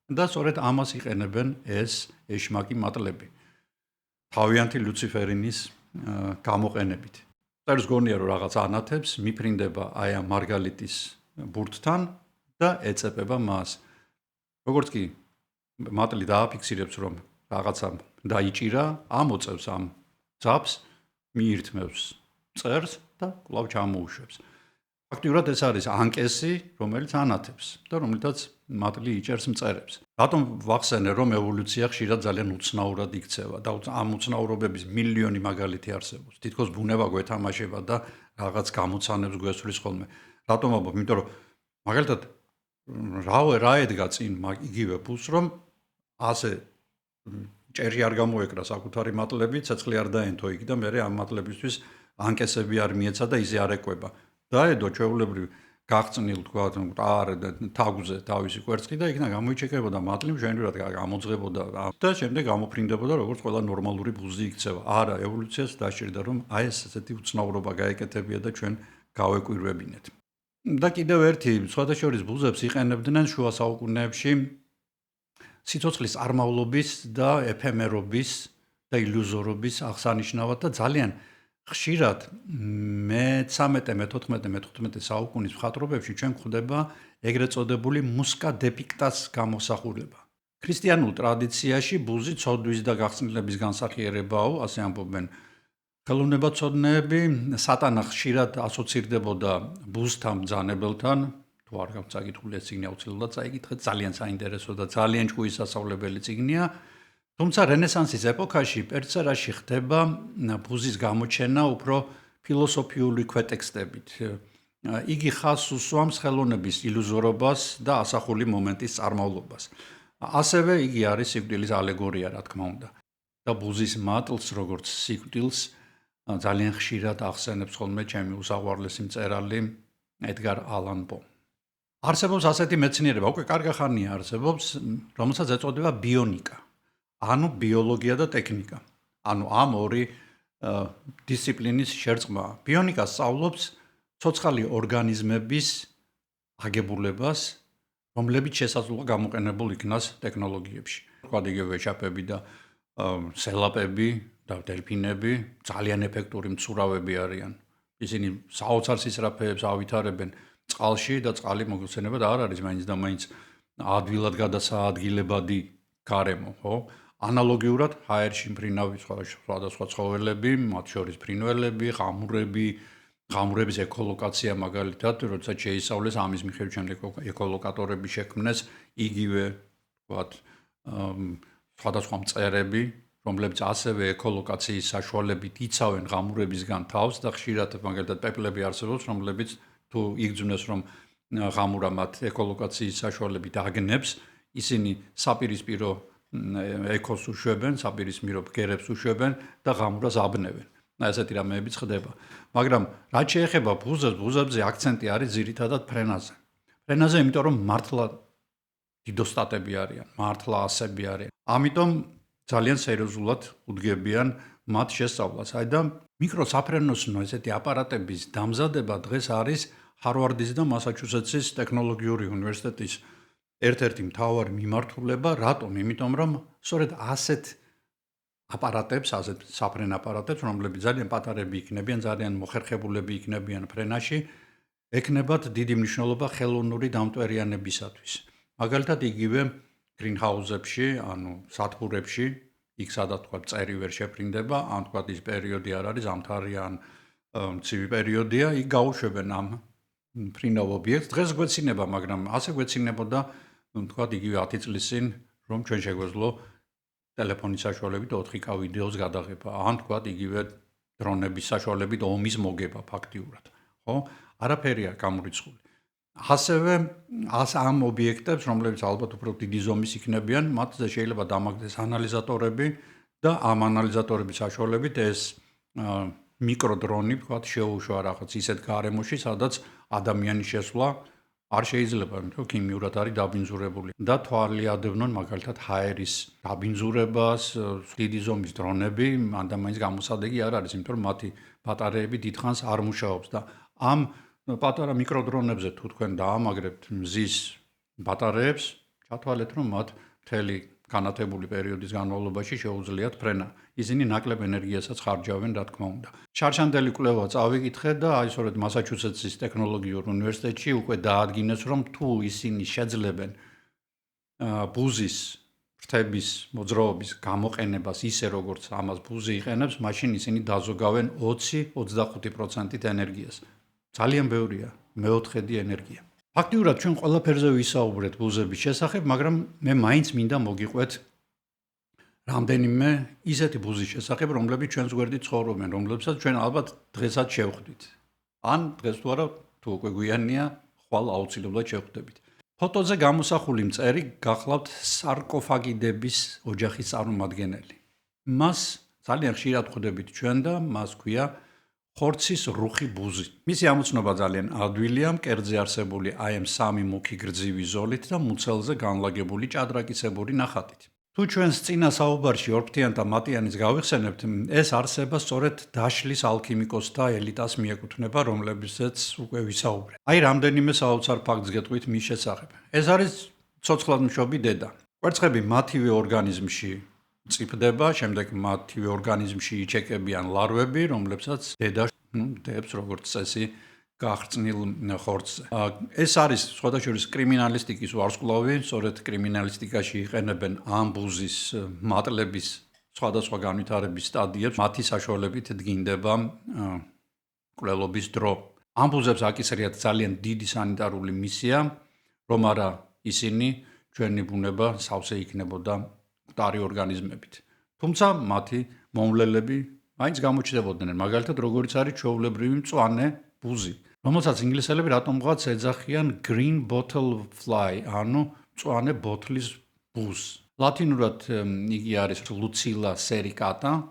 და სწორედ ამას იყენებენ ეს ეშმაკი მატლები. თავიანთი ლუციფერინის გამოყენებით. წერს გონია რომ რაღაც ანათებს მიფრინდება აი ამ მარგალიტის ბურთთან და ეწებება მას. როგორც კი მატლი დააფიქსირებს რომ რაღაცა დაიჭირა, ამოწევს ამ ძაფს, მიირთმევს წერს და კვლავ ჩამოუშვებს. ფაქტიურად ეს არის ანკესი, რომელიც ანათებს და რომელთაც მატლი იჭერს მწერებს. რატომ ვახსენე რომ ევოლუცია ხშირად ძალიან უცნაურად იქცევა და ამ უცნაურობების მილიონი მაგალითი არსებობს. თითქოს ბუნება გვეთამაშება და რაღაც გამოცანებს გვესვრის ხოლმე. რატომ ამბობ? იმიტომ რომ მაგალითად რა ედგა წინ იგივე ფულს რომ ასე ჭერი არ გამოეკრა საკუთარი მატლები, ცეცხლი არ დაენთო იქ და მე ამ მატლებისთვის ანკესები არ მიეცა და ისე არ ეკვება. დაედო ჩვეულებრივ გაღწნილ თქვა მყარ და თაგვზე თავისი კვერცხი და იქნა გამოიჩეკებოდა მატლი მშვენივრად გამოძღებოდა და შემდეგ გამოფრინდებოდა როგორც ყველა ნორმალური ბუზი იქცევა. არა, ევოლუციას დასჭირდა რომ აი ესეთი უცნაურობა გაეკეთებია და ჩვენ გავეკვირვებინეთ. და კიდევ ერთი სხვადასხვა ბუზებს იყენებდნენ შუა საუკუნეებში სიცოცხლის არმავლობის და ეფემერობის და ილუზორობის აღსანიშნავად და ძალიან ხშირად მე-13, მე-14, მე-15 საუკუნის მხატვრობებში ჩვენ გვხვდება ეგრეთ წოდებული მუსკა დეპიქტას გამოსახულება. ქრისტიანულ ტრადიციაში ბუზი ცოდვის და გახსნილების განსახიერებაა, ასე ამბობენ ხელოვნებაცოდნეები. სატანა ხშირად ასოცირდებოდა ბუზთან ბრძანებელთან. თუ არ გაქვთ წაკითხული ეს წიგნი აუცილებლად წაიკითხეთ, ძალიან საინტერესო და ძალიან ჭკუის სასწავლებელი წიგნია. თუმცა რენესანსის ეპოქაში პერწერაში ხდება ბუზის გამოჩენა უფრო ფილოსოფიული ქვეტექსტებით. იგი ხაზს უსვამს ხელოვნების ილუზორობას და ასახული მომენტის წარმავლობას. ასევე იგი არის სიკვდილის ალეგორია, რა თქმა უნდა. და ბუზის მატლს, როგორც სიკვდილს, ძალიან ხშირად ახსენებს ხოლმე ჩემი უსაყვარლესი მწერალი ედგარ ალან პო. არსებობს ასეთი მეცნიერება, უკვე კარგი ხანია არსებობს, რომელსაც ეწოდება ბიონიკა. ანუ ბიოლოგია და ტექნიკა. ანუ ამ ორი დისციპლინის შერწყმა. ბიონიკა სწავლობს ცოცხალი ორგანიზმების აგებულებას, რომლებიც შესაძლოა გამოყენებულ იქნას ტექნოლოგიებში. თქვა იგივე ვეშაპები და სელაპები და დელფინები ძალიან ეფექტური მცურავები არიან. ისინი საოცარ სისწრაფეებს ავითარებენ წყალში და წყალი მოგხსენებათ არ არის მაინც და მაინც ადვილად გადასაადგილებადი გარემო, ხო? ანალოგიურად ჰაერში მფრინავი სხვადასხვა ცხოველები, მათ შორის ფრინველები, ღამურების ეკოლოკაცია მაგალითად, როცა შეისწავლეს ამის მიხედვით შემდეგ ეკოლოკატორები შექმნეს, იგივე ვთქვათ, სხვადასხვა მწერები, რომლებიც ასევე ეკოლოკაციის საშუალებით იცავენ ღამურებისგან თავს და ხშირად მაგალითად პეპლები არსებობს, რომლებიც თუ იგრძნეს რომ ღამურა მათ ეკოლოკაციის საშუალებით აგნებს, ისინი საპირისპირო ეკოს უშვებენ, საპირისპირო ბგერებს უშვებენ და ღამურას აბნევენ. ესეთი რამეებიც ხდება. მაგრამ რაც შეეხება ბუზებს, ბუზებზე აქცენტი არის ძირითადად ფრენაზე. ფრენაზე, იმიტომ რომ მართლა დიდოსტატები არიან, მართლა ასები არიან. ამიტომ ძალიან სერიოზულად უდგებიან მათ შესწავლას. აი და მიკროსაფრენოსნო ესეთი აპარატების დამზადება დღეს არის ჰარვარდის და მასაჩუსეტსის ტექნოლოგიური უნივერსიტეტის ერთ-ერთი მთავარი მიმართულება, რატომ? იმიტომ რომ სწორედ ასეთ აპარატებს, ასეთ საფრენ აპარატებს, რომლებიც ძალიან პატარები იქნებიან, ძალიან მოხერხებულები იქნებიან ფრენაში, ეკნებათ დიდი მნიშვნელობა ხელოვნური დამტვერიანებისათვის. მაგალითად, იგივე გრინჰაუსებში, ანუ სათბურებში, იქ სადაც თქვა წერი ვერ შეფრინდება, ან თქვა ის პერიოდი არ არის ზამთარი ან ცივი პერიოდია, იქ გაუშვებენ ამ ფრინავ ობიექტს. დღეს გვეცინება, მაგრამ ასე გვეცინებოდა, თქვა იგივე 10 წლის წინ, რომ ჩვენ შეგვეძლო ტელეფონის საშუალებით 4K ვიდეოს გადაღება, ან თქვა იგივე დრონების საშუალებით ომის მოგება ფაქტიურად, ხო? არაფერია გამორიცხული. ასევე ამ ობიექტებს, რომლებიც ალბათ უფრო დიდი ზომის იქნებიან, მათზე შეიძლება დამაგდეს ანალიზატორები და ამ ანალიზატორების საშუალებით ეს მიკროდრონი, ვთქვათ, შეუშვა რაღაც ისეთ გარემოში, სადაც ადამიანის შესვლა არ შეიძლება, იმიტომ რომ ქიმიურად არის დაბინძურებული და თვალიადევნონ მაგალითად ჰაერის დაბინძურებას, დიდი ზომის დრონები, ადამიანის გამოსადეგი არ არის, იმიტომ რომ მათი ბატარეები დიდხანს არ მუშაობს და ამ პატარა მიკროდრონებზე თუ თქვენ დაამაგრებთ მზის ბატარეებს, ჩათვალეთ, რომ მათ მთელი განათებული პერიოდის განმავლობაში შეუძლიათ ფრენა. ისინი ნაკლებ ენერგიასაც ხარჯავენ, რა თქმა უნდა. შარშანდელი კვლევა წავიკითხე და აი სწორედ მასაჩუსეტსის ტექნოლოგიურ უნივერსიტეტში უკვე დაადგინეს, რომ თუ ისინი შეძლებენ ბუზის ფრთების მოძრაობის გამოყენებას ისე, როგორც ამას ბუზი იყენებს, მაშინ ისინი დაზოგავენ 20-25%-ით ენერგიას. ძალიან ბევრია, მეოთხედი ენერგია. ფაქტიურად ჩვენ ყველაფერზე ვისაუბრეთ ბუზების შესახებ, მაგრამ მე მაინც მინდა მოგიყვეთ რამდენიმე ისეთი ბუზის შესახებ, რომლებიც ჩვენს გვერდით ცხოვრობენ, რომლებსაც ჩვენ ალბათ დღესაც შევხვდით. ან დღეს თუ არა, თუ უკვე გვიანია, ხვალ აუცილებლად შევხვდებით. ფოტოზე გამოსახული მწერი გახლავთ სარკოფაგიდების ოჯახის წარმომადგენელი. მას ძალიან ხშირად ხვდებით ჩვენ და მას ქვია ხორცის რუხი ბუზი. მისი ამოცნობა ძალიან ადვილია, მკერდზე არსებული აი ამ სამი მუქი გრძივი ზოლით და მუცელზე განლაგებული ჭადრაკისებური ნახატით. თუ ჩვენს წინა საუბარში ორფრთიანთა მატიანის გავიხსენებთ, ეს არსება სწორედ დაშლის ალქიმიკოსთა ელიტას მიეკუთვნება, რომლებიცაც უკვე ვისაუბრეთ. აი რამდენიმე საოცარ ფაქტს გეტყვით მის შესახებ. ეს არის ცოცხლადმშობი დედა. კვერცხები მათივე ორგანიზმში მწიფდება, შემდეგ მათივე ორგანიზმში იჩეკებიან ლარვები, რომლებსაც დედა დებს როგორც წესი გახრწნილ ხორცზე. ეს არის სხვადასხვა კრიმინალისტიკის ვარსკვლავი, სწორედ კრიმინალისტიკაში იყენებენ ამ ბუზის მატლების სხვადასხვა განვითარების სტადიებს, მათი საშუალებით დგინდება კვლელობის დრო. ამ ბუზებს აკისრიათ ძალიან დიდი სანიტარული მისია, რომ არა ისინი ჩვენი ბუნება სავსე იქნებოდა მკვდარი ორგანიზმებით. თუმცა მათი მომვლელები მაინც გამოჩნდებოდნენ, მაგალითად როგორიც არის ჩვეულებრივი მწვანე ბუზი, რომელსაც ინგლისელები რატომღაც ეძახიან green bottle fly, ანუ მწვანე ბოთლის ბუზს. ლათინურად იგი არის Lucilla sericata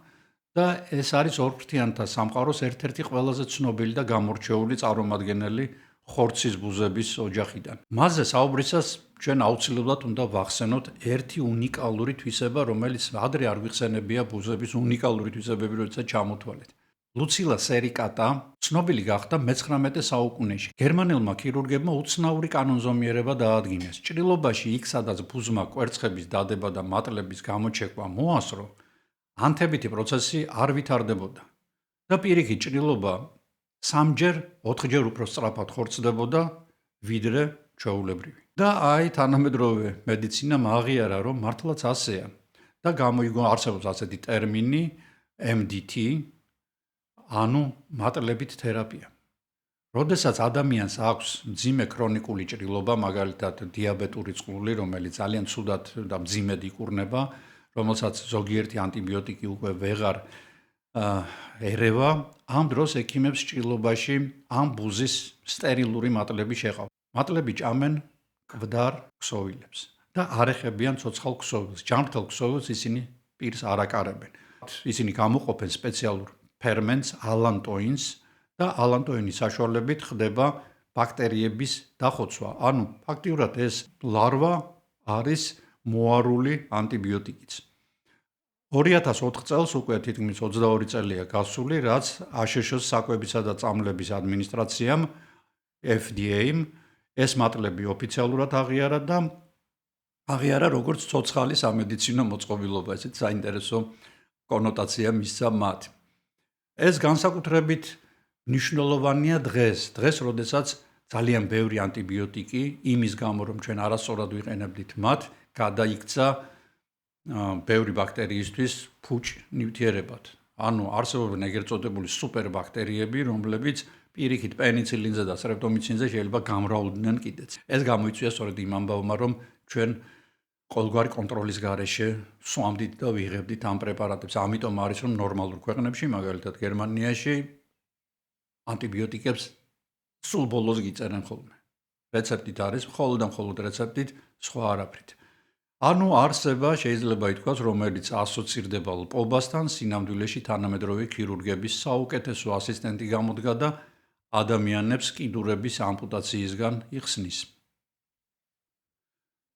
და ეს არის ორფრთიანთა სამყაროს ერთ-ერთი ყველაზე ცნობილი და გამორჩეული წარმომადგენელი ხორცის ბუზების ოჯახიდან. მასზე საუბრისას ჩვენ აუცილებლად უნდა ვახსენოთ ერთი უნიკალური თვისება, რომელიც ადრე არ გვიხსენებია ბუზების უნიკალური თვისებები, როდესაც ჩამოთვალეთ. Lucilla sericata ცნობილი გახდა მე-19 საუკუნეში. გერმანელმა ქირურგებმა უცნაური კანონზომიერება დაადგინეს. ჭრილობაში იქ, სადაც ბუზმა კვერცხების დადება და მატლების გამოჩეკვა მოასწრო, ანთებითი პროცესი არ ვითარდებოდა და პირიქით ჭრილობა 3-4 უფრო სწრაფად ხორცდებოდა, ვიდრე ჩვეულებრივი. და აი თანამედროვე მედიცინამ აღიარა, რომ მართლაც ასეა და გამოიგო არსებობს ასეთი ტერმინი MDT, ანუ მატლებით თერაპია. როდესაც ადამიანს აქვს მძიმე ქრონიკული ჭრილობა, მაგალითად დიაბეტური წყლული, რომელიც ძალიან ცუდად და მძიმედ ikურნება, რომელსაც ზოგიერთი ანტიბიოტიკი უკვე ვეღარ ერევა, ამ დროს ექიმებს ჭრილობაში ამ ბუზის სტერილური მატლები შეყავთ. მატლები ჭამენ მკვდარ ქსოვილებს და არ ეხებიან ცოცხალ ქსოვილს. ჯანმრთელ ქსოვილს ისინი პირს არ აკარებენ. ისინი გამოყოფენ სპეციალურ ფერმენტს ალანტოინს და ალანტოინის საშუალებით ხდება ბაქტერიების დახოცვა. ანუ ფაქტიურად ეს ლარვა არის მოარული ანტიბიოტიკიც. 2004 წელს უკვე თითქმის 22 წელია გასული, რაც აშშ-ს საკვებისა და წამლების ადმინისტრაციამ FDA-მ ეს მატლები ოფიციალურად აღიარა და აღიარა როგორც ცოცხალი სამედიცინო მოწყობილობა, ესეც საინტერესო კონოტაცია მისცა მათ. ეს განსაკუთრებით მნიშვნელოვანია დღეს, როდესაც ძალიან ბევრი ანტიბიოტიკი იმის გამო, რომ ჩვენ არასწორად ვიყენებდით მათ, გადაიქცა ბევრი ბაქტერიისთვის ფუჭ ნივთიერებად. ანუ არსებობენ ეგრეთ წოდებული სუპერბაქტერიები, რომლებიც პირიქით პენიცილინზე და სტრეპტომიცინზე შეიძლება გამრავლდნენ კიდეც. ეს გამოიწვია სწორედ იმ ამბავმა, რომ ჩვენ ყოველგვარი კონტროლის გარეშე სვამდით და ვიღებდით ამ პრეპარატებს. ამიტომ არის რომ ნორმალურ ქვეყნებში, მაგალითად გერმანიაში ანტიბიოტიკებს სულ ბოლოს გიწერენ ხოლმე. რეცეპტით არის, მხოლოდ რეცეპტით, სხვა არაფრით. ანუ არსება შეიძლება ითქვას, რომელიც ასოცირდება ლპობასთან, სინამდვილეში თანამედროვე ქირურგების საუკეთესო ასისტენტი გამოდგა და ადამიანებს კიდურების ამპუტაციისგან იხსნის.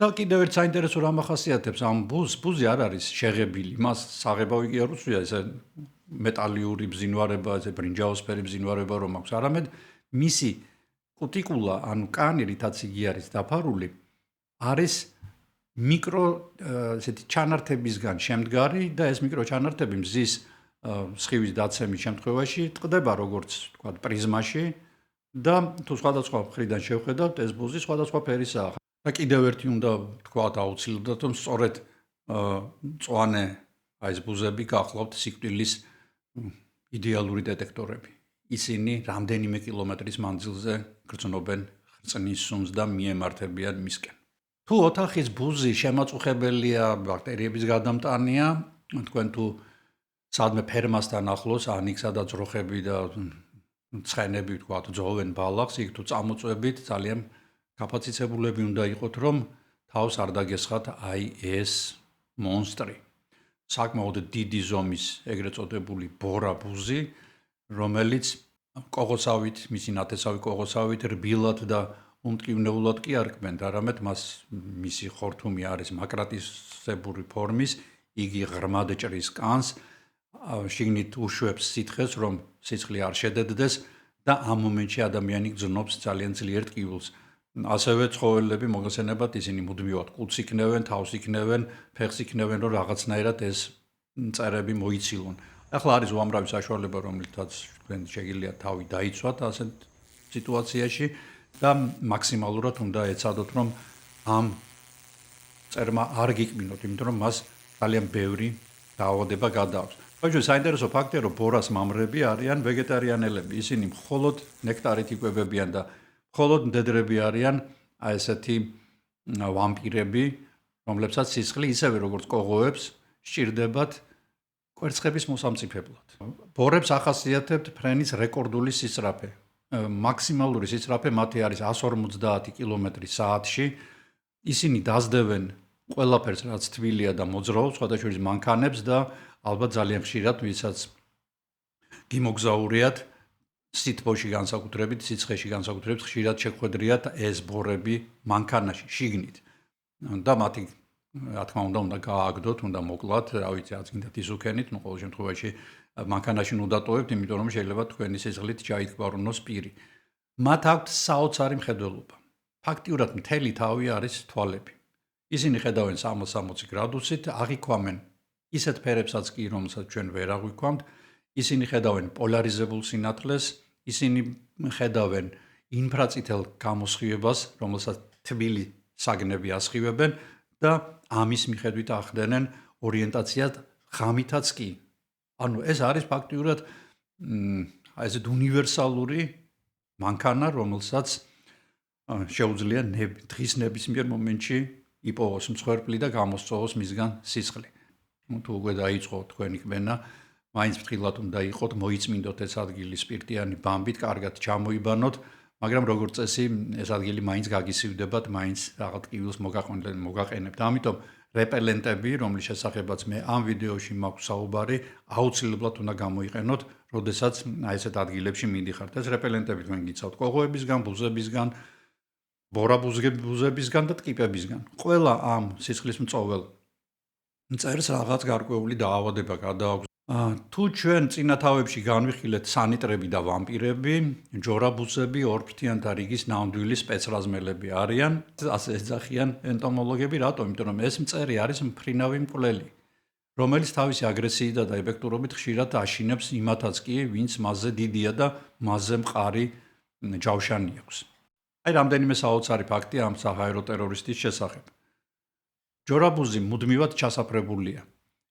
და კიდევ ერთ საინტერესო რამ ახასიათებს ამ ბუზს, ბუზი არ არის შეღებილი, მას საღებავი კი არ უსვია, ესე მეტალიური ბზინვარება, ესე ბრინჯაოსფერი ბზინვარება რომ აქვს, არამედ მისი კუტიკულა, ანუ კანი, რითაც იგი არის დაფარული, არის მიკრო ესეთი ჩანართებისგან შემდგარი და ეს მიკრო ჩანართები მზის სხივის დაცემის შემთხვევაში ტყდება როგორც თქვა პრიზმაში და თუ სხვადასხვა მხრიდან შევხედავთ, ეს ბუზი სხვადასხვა ფერისაა. და კიდევ ერთი უნდა თქვათ აუცილებლად, რომ სწორედ მწვანე ეს ბუზები გახლავთ სიკვდილის იდეალური დეტექტორები. ისინი რამდენიმე კილომეტრის მანძილზე გრძნობენ ხრწნის სუნს და მიემართებიან მისკენ. თუ ოთახის ბუზი შემაწუხებელია ბაქტერიების გადამტანია, თქვენ თუ სადმე ფერმასთან ახლოს ანიქსა და ძროხები და ცხენები თქვათ ძოვენ ბალახს, იქ თუ წამოწვევით ძალიან გაფაციცებულები უნდა იყოთ, რომ თავს არ დაგესხათ აი ეს მონსტრი. საკმაოდ დიდი ზომის ეგრეთ წოდებული ბორა ბუზი, რომელიც კოღოსავით, მისი ნათესავი კოღოსავით რბილად და უმტკივნეულად კი არ ქმნით, არამედ მისი ხორთუმი არის მაკრატისებური ფორმის, იგი ღრმად ჭრის კანს, შიგნით უშვებს სითხეს, რომ სიცხლე არ შედედდეს და ამ მომენტში ადამიანი გრძნობს ძალიან ძლიერ ტკივილს. ასევე ცხოველები მოგესალმებათ, ისინი მუდმივად კულს იქნევენ, თავს იქნევენ, ფეხს იქნევენ, რომ რაღაცნაირად ეს მწერები მოიცილონ. ახლა არის უამრავი საშუალება, რომლითაც თქვენ შეგიძლიათ თავი დაიცვათ ასეთ სიტუაციაში და მაქსიმალურად უნდა ეცადოთ, რომ ამ წერმა არ გიკმინოთ, იმიტომ რომ მას ძალიან ბევრი დაავადება გადააქვს. ბაჟო, საინტერესო ფაქტია, რომ ბორას მამრები არიან ვეგეტარიანელები. ისინი მხოლოდ ნექტარით იკვებებიან და მხოლოდ მდედრები არიან აი ესეთი ვამპირები, რომლებსაც სისხლი ისევე როგორც კოღოებს სჭირდებათ კვერცხების მოსამწიფებლად. ბორებს ახასიათებთ ფრენის რეკორდული სისწრაფე. მაქსიმალური სისწრაფე მათი არის 150 კმ/სთ. ისინი დაძდევენ ყველაფერს, რაც თბილია და მოძრაობს, სხვადასხვა მანქანებს და ალბათ ძალიან ხშირად, ვისაც გიმოგზაურიათ სითბოში განსაკუთრებით, სიცხეში განსაკუთრებით ხშირად შეხვედრიათ ეს ბორები მანქანაში, შიგნით. და მათი რა თქმა უნდა გააგდოთ, უნდა მოკლათ, რა ვიცი, რაც გინდათ ისუქენით, ნუ ყოველ შემთხვევაში მანქანაში ნუ დატოვებთ, იმიტომ რომ შეიძლება თქვენი სისხლით ჩაითქმარუნოს პირი. მათ აქვთ საოცარი მხედველობა. ფაქტიურად მთელი თავი არის თვალები. ისინი ხედავენ 60 გრადუსით, აღიქვამენ ისეთ ფერებსაც კი, რომელსაც ჩვენ ვერ აღვიქვამთ, ისინი ხედავენ პოლარიზებულ სინათლეს, ისინი ხედავენ ინფრაწითელ გამოსხივებას, რომელსაც თბილი საგნები ასხივებენ და ამის მიხედვით ახდენენ ორიენტაციად ღამითაც კი. ანუ ეს არის ფაქტიურად ესეთ უნივერსალური მანქანა, რომელსაც შეუძლია დღის ნებისმიერ მომენტში იპოვოს მსხვერპლი და გამოსწოვოს მისგან სისხლი. თუ უკვე დაიწყო თქვენი კმენა, მაინც ფრთხილად უნდა იყოთ, მოიწმინდოთ ეს ადგილი სპირტიანი ბამბით, კარგად ჩამოიბანოთ, მაგრამ როგორც წესი, ეს ადგილი მაინც გაგისივდებათ, მაინც რაღაც ტკივილს მოგაყენებთ. ამიტომ რეპელენტები, რომლის შესახებაც მე ამ ვიდეოში მაქვს საუბარი, აუცილებლად უნდა გამოიყენოთ, როდესაც აი ესეთ ადგილებში მიდიხართ. ეს რეპელენტები თქვენ გიცავთ კოღოებისგან, ბუზებისგან, ბორაბუზებისგან და ტკიპებისგან. ყველა ამ სისხლის მწოվել მწერს რაღაც გარკვეული დაავადება გადააქვს. თუ ჩვენ წინათავებში განვიხილეთ სანიტრები და ვამპირები, ჯორაბუსები ორფრთიანთა რიგის ნამდვილი სპეცრაზმელები არიან, ასე ეძახიან ენტომოლოგები, რატომ? იმიტომ რომ ეს მწერი არის მფრინავი მკვლელი, რომელიც თავისი აგრესიით და ეფექტურობით ხშირად აშინებს იმათაც კი, ვინც მასზე დიდია და მასზე მყარი ჯავშანი აქვს. აი რამდენიმე საოცარი ფაქტი ამ საჰაერო ტერორისტის შესახებ. ჯორაბუზი მუდმივად ჩასაფრებულია.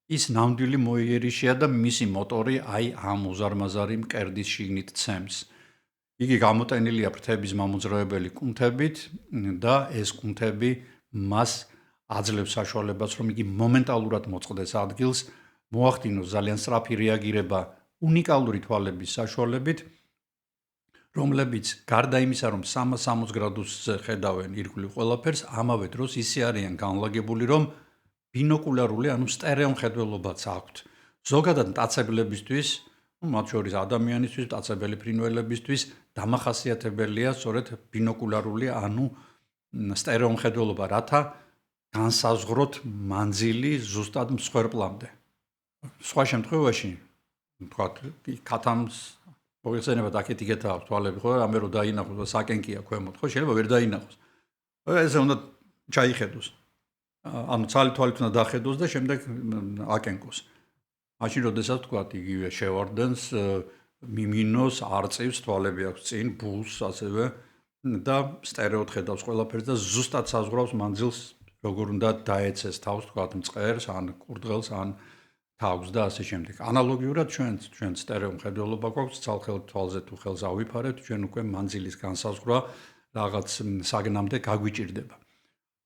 ის ნამდვილი მოიერიშია და მისი მოტორი აი ამ უზარმაზარი მკერდის შიგნით ცემს. იგი გამოტენილია ფრთების მამოძრავებელი კუნთებით და ეს კუნთები მას აძლევს საშუალებას, რომ იგი მომენტალურად მოწყდეს ადგილს, მოახდინოს ძალიან სწრაფი რეაგირება უნიკალური თვალების საშუალებით, რომლებიც გარდა იმისა, რომ 360 გრადუსზე ხედავენ ირგვლივ ყველაფერს, ამავე დროს ისე არიან განლაგებული, რომ ბინოკულარული, ანუ სტერეო მხედველობაც აქვთ. ზოგადად მტაცებლებისთვის, მათ შორის ადამიანისთვის, მტაცებელი ფრინველებისთვის დამახასიათებელია სწორედ ბინოკულარული, ანუ სტერეო მხედველობა, რათა განსაზღვროთ მანძილი ზუსტად მსხვერპლამდე. სხვა შემთხვევაში, თქვათ, ქათამს მოიხსენებათ აქეთ იგეთა აქვს თვალები, ხო, ამე რომ დაინახოს და საკენკია ქვემოთ, ხო, შეიძლება ვერ დაინახოს. ესე უნდა ჩაიხედოს. ანუ ცალი თვალით უნდა დახედოს და შემდეგ აკენკოს. მაშინ როდესაც თქვათ იგივე შევარდენს, მიმინოს, არწივს, თვალები აქვს წინ, ბულს, ასევე და სტერეოდ ხედავს ყველაფერს და ზუსტად საზღვრავს მანძილს, როგორ უნდა დაეცეს თავს, თქვათ მწყერს, ან კურდღელს, ან თავს და ასე შემდეგ. ანალოგიურად ჩვენ სტერეო მხედველობა გვაქვს, ცალ თვალზე თუ ხელს ავიფარებთ, ჩვენ უკვე მანძილის განსაზღვრა რაღაც საგნამდე გაგვიჭირდება.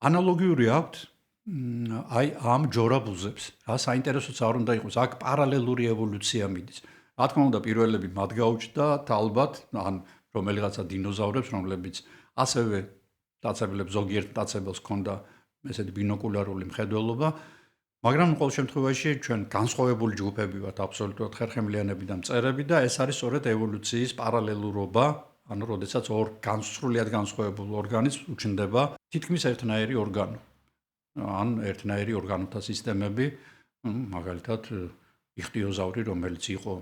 ანალოგიური აქვთ აი ამ ჯორაბუზებს. რა საინტერესოც არ უნდა იყოს, აქ პარალელური ევოლუცია მიდის. რა თქმა უნდა, პირველები მათ გაუჩნდათ ალბათ, ან რომელიღაცა დინოზავრებს, რომლებიც ასევე მტაცებლებს, ზოგიერთ მტაცებელს ჰქონდა ესეთი ბინოკულარული მხედველობა, მაგრამ ყოველ შემთხვევაში ჩვენ განსხვავებული ჯგუფები ვართ, აბსოლუტურად ხერხემლიანები და მწერები და ეს არის სწორედ ევოლუციის პარალელურობა, ანუ როდესაც ორ სრულიად განსხვავებულ ორგანიზმს უჩნდება თითქმის ერთნაირი ორგანო. ან ერთნაირი ორგანოთა სისტემები, მაგალითად იხტიოზავრი, რომელიც იყო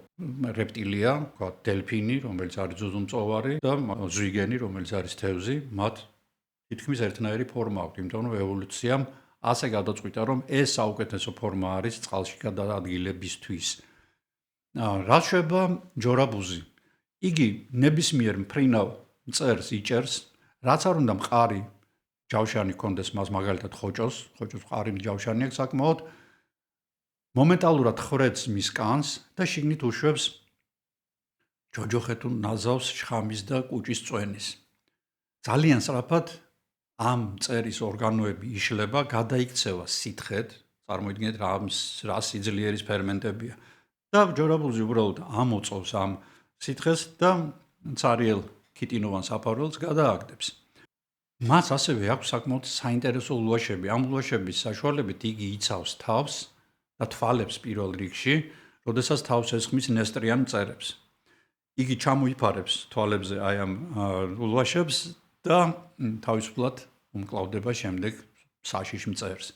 რეპტილია, ვთქვათ, დელფინი, რომელიც არის ძუძუმწოვარი და ზვიგენი, რომელიც არის თევზი, მათ თითქმის ერთნაირი ფორმა აქვს, იმიტომ რომ ევოლუციამ ასე გადაწყვიტა, რომ ეს საუკეთესო ფორმა არის წყალში გადაადგილებისთვის. რაც შეება ჯორაბუზი, იგი ნებისმიერ მფრინავ მწერს იჭერს, რაც არ უნდა მყარი ჯავშანი კონდეს მას მაგალითად ხოჭოს მყარი ჯავშანი აქვს საკმაოდ მომენტალურად ხრեց მის კანს და შიგნით უშვებს ჯოჯოხეთუ ნაზავს შხამის და კუჭის წვენის. ძალიან სწრაფად ამ მწერის ორგანოები იშლება, გადაიქცევა სითხედ, წარმოიდგინეთ რა სიძლიერის ფერმენტებია და ჯორაბუზი უბრალოდ ამოწოვს ამ სითხეს და ცარიელ ქიტინოვან საფარველს გადააგდებს. მას ასევე აქვს საკმაოდ საინტერესო ულვაშები. ამ ულვაშების საშუალებით იგი იცავს თავს და თვალებს პირველ რიგში, როდესაც თავს ესხმის ნესტრიან მწერებს. იგი ჩამოიფარებს თვალებზე აი ამ ულვაშებს და თავისუფლად უმკლავდება შემდეგ საშიშ მწერს.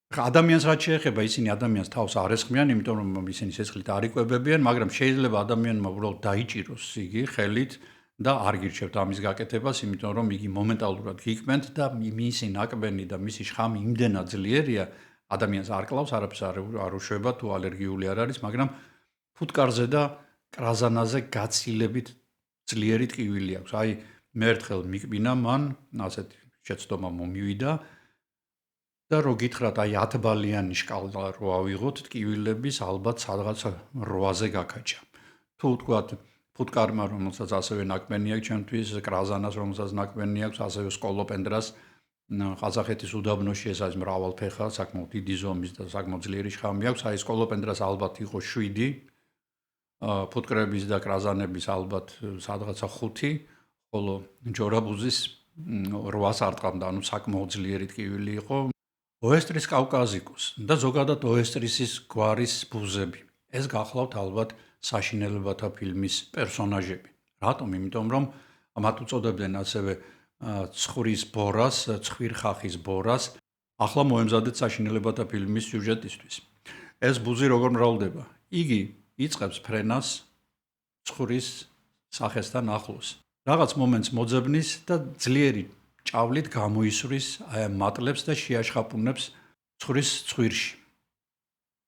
ადამიანს რაც შეეხება, ისინი ადამიანს თავს არ ესხმიან, იმიტომ რომ ისინი სისხლით არ იკვებებიან, მაგრამ შეიძლება ადამიანმა უბრალოდ დაიჭიროს იგი ხელით და არ გირჩევთ ამის გაკეთებას, იმიტომ რომ იგი მომენტალურად გიკმენთ და მისი ნაკბენი და მისი შხამი იმდენად ძლიერია, ადამიანს არ კლავს, არაფერს არ უშვება თუ ალერგიული არ არის, მაგრამ ფუტკარზე და კრაზანაზე გაცილებით ძლიერი ტკივილი აქვს. აი, მე ერთხელ მიკბინა მან, ასეთი შეცდომა მომივიდა და რო გითხრათ, აი 10 ბალიანი შკალა რო ავიღოთ, ტკივილების ალბათ სადღაც 8-ზე გაქაჭა. თუ ვთქვათ ფუტკარმა, რომელსაც ასევე ნაკბენი აქვს ჩემთვის, კრაზანას, რომელსაც ნაკბენი აქვს, ასევე სკოლოპენდრას, ყაზახეთის უდაბნოში ეს არის მრავალფეხა, საკმაოდ დიდი ზომის და საკმაოდ ძლიერი შხამი აქვს. აი სკოლოპენდრას ალბათ იყო 7, ფუტკრების და კრაზანების ალბათ სადღაცა 5, ხოლო ჯორაბუზის 8 არტყამდა, ანუ საკმაოდ ძლიერი ტკივილი იყო. ოესტრის კავკაზიკუს და ზოგადად ოესტრისის გვარის ბუზები. ეს გახლავთ ალბათ საშინელებათა ფილმის პერსონაჟები. რატომ? იმიტომ რომ მათ უწოდებდნენ ასევე ცხვრის ბორას, ცხვირხახის ბორას. ახლა მოემზადეთ საშინელებათა ფილმის სიუჟეტისთვის. ეს ბუზი როგორ მრავლდება? იგი იწყებს ფრენას ცხურის სახესთან ახლოს. რაღაც მომენტს მოძებნის და ძლიერი ჭავლით გამოისვრის აი ამ მატლებს და შეაშხაპუნებს ცხურის ცხვირში.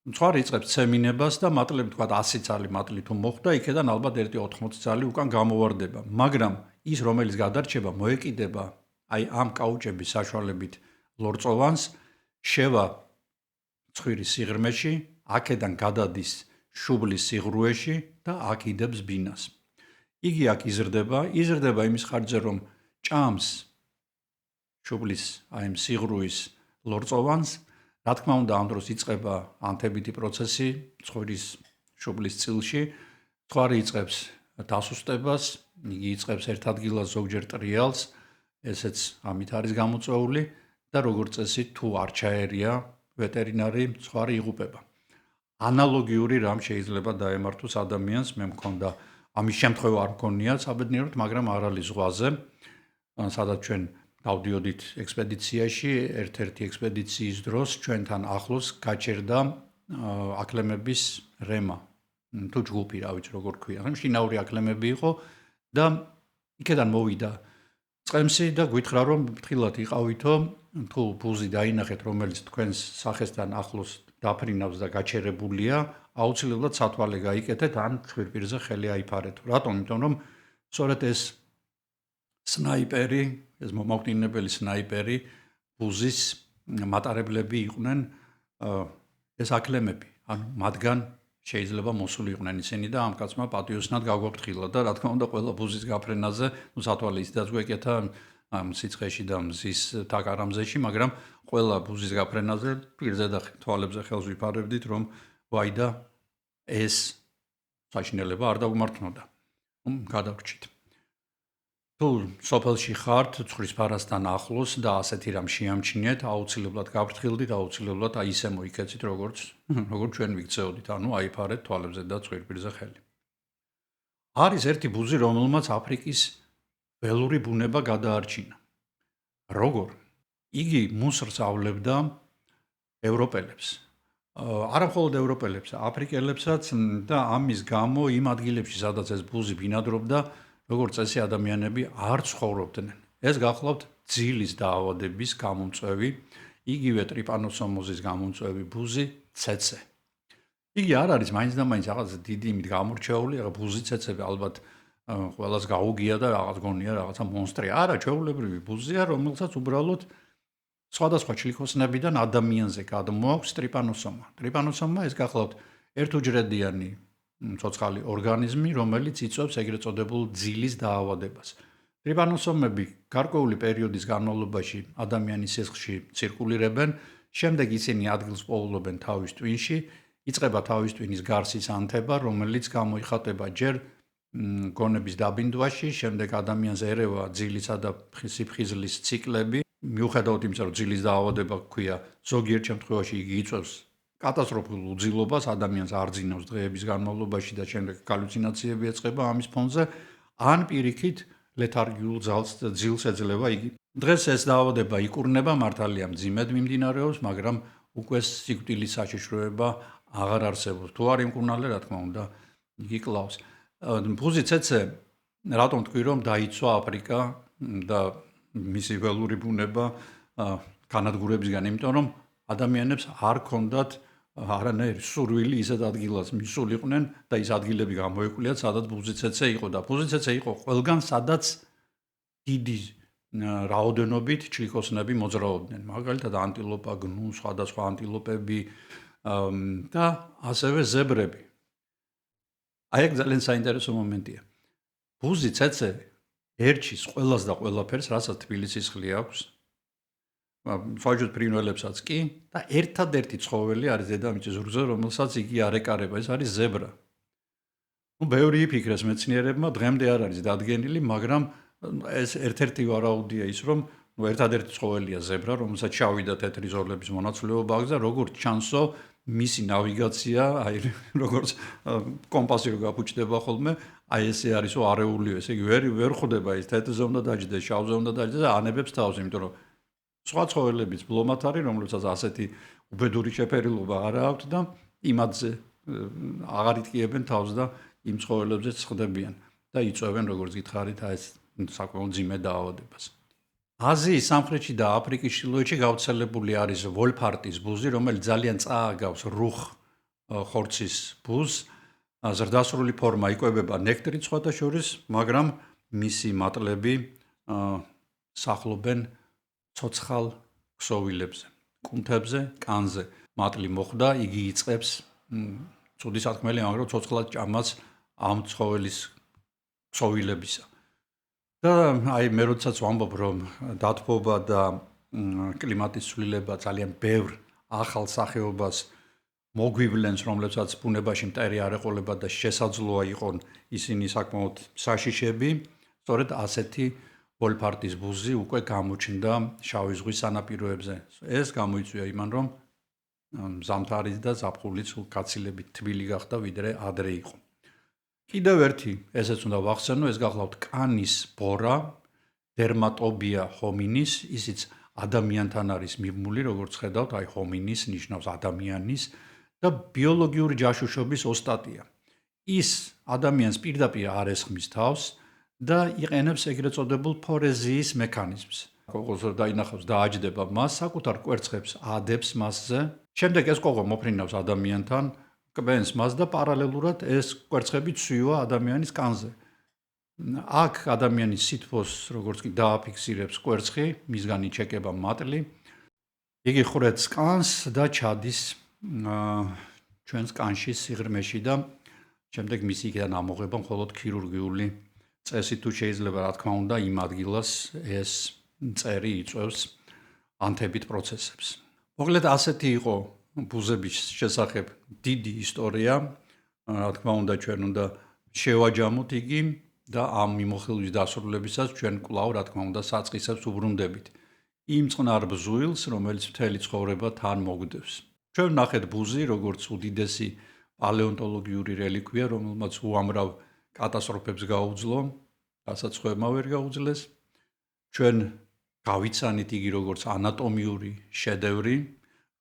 მწვარი იწყებს ცემინებას და მატლები თქვა 100 წალი მატლი თუ მოხვდა, იქედან ალბათ 1-80 წალი უკან გამოვარდება, მაგრამ ის რომელიც გადარჩება მოეკიდება აი ამ კაუჭების საშუალებით ლორწოვანს, შევა ცხვირის სიღრმეში, აქედან გადადის შუბლის სიღრუეში და აქ იდებს ბინას. იგი აქ იზრდება იმის ხარჯზე, რომ ჭამს შუბლის აი ამ სიღრუის ლორწოვანს. რა თქმა უნდა, ამ დროს იწყება ანთებითი პროცესი ცხვირის შუბლის წილში. ცხვარი იწყებს დასუსტებას, იგი იწყებს ერთ ადგილას ზოგჯერ ტრიალს, ესეც ამით არის გამოწვეული და როგორც წესი, თუ არ ჩაერია ვეტერინარი, ცხვარი იღუპება. ანალოგიური რამ შეიძლება დაემართოს ადამიანს, მე მქონდა ამის შემთხვევა არ მქონია საბედნიეროდ, მაგრამ არალის ზღვაზე, სადაც ჩვენ დავდიოდით ექსპედიციაში, ერთ-ერთი ექსპედიციის დროს ჩვენთან ახლოს გაჩერდა აკლემების რემა, თუ ჯგუფი, რა ვიცი როგორ ქვია, შინაური აკლემები იყო და იქედან მოვიდა წყემსი და გვითხრა რომ ფრთხილად იყავითო, თუ ბუზი დაინახეთ, რომელიც თქვენს სახესთან ახლოს დაფრინავს და გაჩერებულია, აუცილებლად სათვალე გაიკეთეთ ან ცხვირპირზე ხელი აიფარეთ. რატომ? იმიტომ რომ სწორედ ეს სნაიპერი, ეს მომაკვდინებელი სნაიპერი ბუზის მატარებლები იყვნენ ეს აკლემები. ანუ მათგან შეიძლება მოსული იყვნენ ისინი და ამ კაცმა პატიოსნად გაგვაფრთხილა და რა თქმა უნდა ყველა ბუზის გაფრენაზე, სათვალე ისედაც გვეკეთა ამ სიცხეში და მზის თაკარამზეში, მაგრამ ყველა ბუზის გაფრენაზე პირზე და თვალებზე ხელს ვიფარებდით, რომ ვაი და ეს საშინელება არ დაგვმართნოდა. გადავრჩით. თუ სოფელში ხართ, ცხვრის ფარასთან ახლოს და ასეთი რამ შეამჩნიეთ, აუცილებლად გაფრთხილდით, აუცილებლად აი ისე მოიქეცით, როგორც ჩვენ ვიქცეოდით, ანუ აიფარეთ თვალებზე და ცხვირპირზე ხელი. არის ერთი ბუზი, რომელმაც აფრიკის ველური ბუნება გადაარჩინა. როგორ? იგი მუსრს ავლებდა ევროპელებს. არა მხოლოდ ევროპელებს, აფრიკელებსაც და ამის გამო იმ ადგილებში, სადაც ეს ბუზი ბინადრობდა, როგორც წესი ადამიანები არ ცხოვრობდნენ. ეს გახლავთ ძილის დაავადების გამომწვევი, იგივე ტრიპანოსომოზის გამომწვევი ბუზი ცეცე. იგი არ არის მაინც და მაინც რაღაც დიდი იმით გამორჩეული, რა ბუზი ცეცები ალბათ ყველას გაუგია და რაღაც გონია რაღაცა მონსტრი. არა, ჩვეულებრივი ბუზია, რომელსაც უბრალოდ სხვადასხვა ჩლიქოსნებიდან ადამიანზე გადმოაქვს ტრიპანოსომა. ტრიპანოსომა ეს გახლავთ ერთუჯრედიანი ცოცხალი ორგანიზმი, რომელიც იწვევს ეგრეთ წოდებულ ძილის დაავადებას. ტრიპანოსომები გარკვეული პერიოდის განმავლობაში ადამიანის სისხლში ცირკულირებენ, შემდეგ ისინი ადგილს პოულობენ თავის ტვინში, იწყება თავის ტვინის გარსის ანთება, რომელიც გამოიხატება ჯერ გონების დაბინდვაში, შემდეგ ადამიანს ერევა ძილისა და სიფხიზლის ციკლები. მიუხედავად იმისა, რომ ძილის დაავადება გვქვია, ზოგიერთ შემთხვევაში იგი იწვევს კატასტროფულ უძილობას, ადამიანს არ ძინავს დღეების განმავლობაში და შემდეგ галлюცინაციები ეწყება ამის ფონზე, ან პირიქით ლეთარგიულ ძილს ეძლევა იგი. დღეს ეს დაავადება იკურნება, მართალია მძიმედ მიმდინარეობს, მაგრამ უკვე სიკვდილის საშიშროება აღარ არსებობს. თუ არ იმკურნალე, რა თქმა უნდა, იგი კლავს. ბუზი ცეცე, რატომ თქვი, რომ დაიცვა აფრიკა და მისი ველური ბუნება განადგურებისგან, იმიტომ რომ ადამიანებს არ ქონდათ არანაირი სურვილი ისეთ ადგილას მისულიყვნენ და ის ადგილები გამოეკვლიათ, სადაც ბუზი ცეცე იყო და ბუზი ცეცე იყო ყველგან, სადაც დიდი რაოდენობით ჩლიქოსნები მოძრაობდნენ. მაგალითად ანტილოპა, გნუ, სხვადასხვა ანტილოპები და ასევე ზებრები. აი ეგ ძალიან საინტერესო მომენტია. ბუზი ცეცე ერჩის ყველას და ყველაფერს, რასაც თბილისის სისხლი აქვს. სხვაჯერ ფრინველებსაც კი და ერთადერთი ცხოველი არის დედამიწის ზურგზე, რომელსაც იგი არ ეკარება, ეს არის ზებრა. ბევრი იფიქრეს მეცნიერებმა, დღემდე არ არის დადგენილი, მაგრამ ეს ერთ-ერთი ვარაუდია ის, რომ ერთადერთი ცხოველია ზებრა, რომელსაც შავი და თეთრი ზოლების მონაცვლეობა აქვს და როგორც ჩანსო, მისი ნავიგაცია, აი როგორც კომპასი რო გაფუჭდება ხოლმე, აი ესე არისო არეულიო, ესე იგი ვერ ხვდება ის თეთრზე უნდა დაჯდეს, შავზე უნდა დაჯდეს და ანებებს თავს, იმიტომ რომ სხვა ცხოველებიც ბლომად არის, რომლებსაც ასეთი უბედური შეფერილობა არ აქვთ და იმადზე აღარ იტკიებენ თავს და იმ ცხოველებზეც ხდებიან და იწვევენ როგორც გითხარით ეს საკმაოდ ძიმე დაავადებას. აზიის სამხრეთში და აფრიკის ჩრდილოეთში გავრცელებული არის ვოლფარტის ბუზი, რომელიც ძალიან წააგავს რუხ ხორცის ბუზს. ზრდასრული ფორმა იკვებება ნექტრით სხვათა შორის, მაგრამ მისი მატლები სახლობენ ცოცხალ ქსოვილებზე, კუნთებზე, კანზე. მატლი მოხვდა, იგი იწყებს ცუდი სათქმელი, მაგრამ ცოცხლად ჭამას ამ ცხოველის ქსოვილებისა. და აი მე როდესაც ვამბობ, რომ დათბობა და კლიმატის ცვლილება ძალიან ბევრ ახალ სახეობას მოგვივლენს, რომლებსაც ბუნებაში მტერი არ ეყოლება და შესაძლოა იყონ ისინი საკმაოდ საშიშები, სწორედ ასეთი ვოლფარტის ბუზი უკვე გამოჩნდა შავი ზღვის სანაპიროებზე. ეს გამოიწვია იმან, რომ ზამთარიც და ზაფხულიც გაცილებით თბილი გახდა, ვიდრე ადრე იყო. კიდევ ერთი, ესეც უნდა ვახსენო, ეს გახლავთ კანის ბორა, დერმატობია ჰომინის, ისიც ადამიანთან არის მიბმული, როგორც ხედავთ, აი ჰომინის ნიშნავს ადამიანის და ბიოლოგიური ჯაშუშობის ოსტატია. ის ადამიანს პირდაპირ არ ესხმის თავს და იყენებს ეგრეთ წოდებულ ფორეზიის მექანიზმს. კოღოს დაინახავს და აჯდება მას, საკუთარ კვერცხებს ადებს მასზე. შემდეგ ეს კოღო მოფრინავს ადამიანთან, კბენს მას და პარალელურად ეს კვერცხები ცვივა ადამიანის კანზე. აქ ადამიანის სითბოს როგორც კი დააფიქსირებს კვერცხი, მისგან იჩეკება მატლი. იგი ხვრეტს კანს და ჩადის ჩვენს კანში სიღრმეში და შემდეგ მისი იქიდან ამოღება მხოლოდ ქირურგიული წესით თუ შეიძლება რა თქმა უნდა იმ ადგილას ეს მწერი იწვევს ანთებით პროცესებს. მოკლედ ასეთი იყო ბუზების შესახებ დიდი ისტორია, რა თქმა უნდა ჩვენ უნდა შევაჯამოთ იგი და ამ მიმოხილვის დასრულებისას ჩვენ კვლავ რა თქმა უნდა საწყისებს უბრუნდებით იმ წყნარ ბზუილს, რომელიც მთელი ცხოვრება თან მოგდევს. ჩვენ ვნახეთ ბუზი როგორც უდიდესი პალეონტოლოგიური რელიკვია, რომელმაც უამრავ კატასტროფებს გაუძლო, რასაც ხვევმა ვერ გაუძლეს. ჩვენ გავიცანით იგი როგორც ანატომიური შედევრი,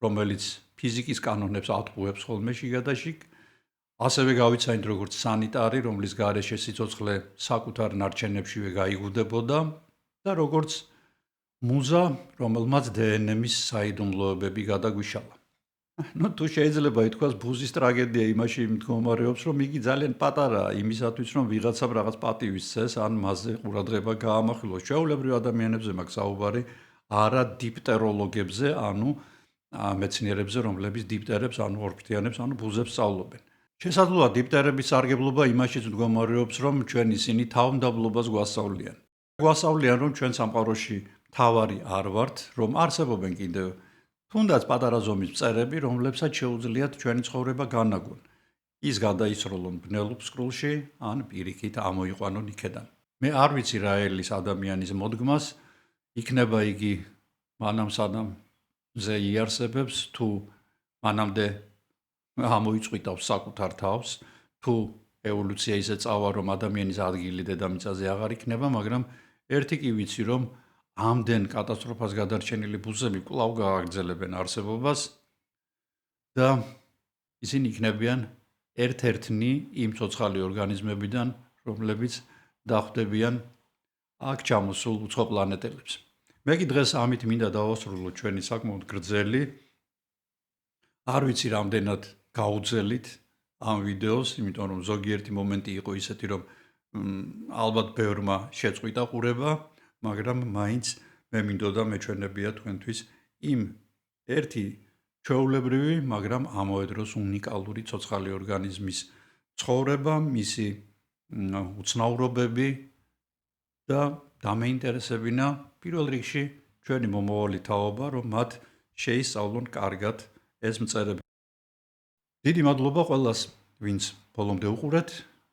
რომელიც ფიზიკის კანონებს ატყუებს ხოლმე შიგადაშიგ. ასევე გავიცანით როგორც სანიტარი, რომლის გარეშე სიცოცხლე საკუთარ ნარჩენებშივე გაიგუდებოდა და როგორც მუზა, რომელმაც დნმ-ის საიდუმლოებები გადაგვიშალა. თუ შეიძლება ითქვას, ბუზის ტრაგედია იმაში მდგომარეობს, რომ იგი ძალიან პატარაა იმისათვის, რომ ვიღაცამ რაღაც პატივი სცეს, ან მასზე ყურადღება გაამახვილოს. ჩვეულებრივ ადამიანებზე მაქვს საუბარი, არა დიფტეროლოგებზე, ანუ მეცნიერებზე, რომლებიც დიფტერებს, ანუ ორფრთიანებს, ანუ ბუზებს სწავლობენ. შესაძლოა დიფტერების სარგებლობა იმაშიც მდგომარეობს, რომ ჩვენ ისინი თავმდაბლობას გვასწავლიან. გვასწავლიან, რომ ჩვენ სამყაროში თავარი არ ვართ, რომ არსებობენ კიდევ თუნდაც პატარა ზომის მწერები, რომლებსაც შეუძლიათ ჩვენი ცხოვრება განაგონ. ის გადაისროლონ ბნელ ფსკრულში, ან პირიქით ამოიყვანონ იქედან. მე არ ვიცი რა ელის ადამიანის მოდგმას, იქნება იგი მანამ სანამ ზე იარსებებს, თუ მანამდე ამოიწყვიტავს საკუთარ თავს, თუ ევოლუცია ისე წავა, რომ ადამიანის ადგილი დედამიწაზე აღარ იქნება, მაგრამ ერთი კი ვიცი, რომ ამდენ კატასტროფას გადარჩენილი ბუზები კვლავ გააგრძელებენ არსებობას და ისინი იქნებიან ერთ-ერთნი იმ ცოცხალი ორგანიზმებიდან, რომლებიც დახვდებიან აქ ჩამოსულ უცხო პლანეტელებს. მე კი დღეს ამით მინდა დავასრულო ჩვენი საკმაოდ გრძელი, არ ვიცი რამდენად გაუძელით ამ ვიდეოს, იმიტომ რომ ზოგიერთი მომენტი იყო ისეთი, რომ ალბათ ბევრმა შეწყვიტა ყურება, მაგრამ მაინც მე მინდოდა მეჩვენებია თქვენთვის იმ ერთი ჩვეულებრივი, მაგრამ ამავე დროს უნიკალური ცოცხალი ორგანიზმის ცხოვრება, მისი უცნაურობები და დამეინტერესებინა პირველ რიგში ჩვენი მომავალი თაობა, რომ მათ შეისწავლონ კარგად ეს მწერები. დიდი მადლობა ყველას, ვინც ბოლომდე უყურეთ.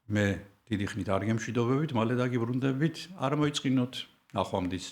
მე დიდი ხნით არ გემშვიდობებით, მალე დაგიბრუნდებით, არ მოიწყინოთ. ნახვამდის.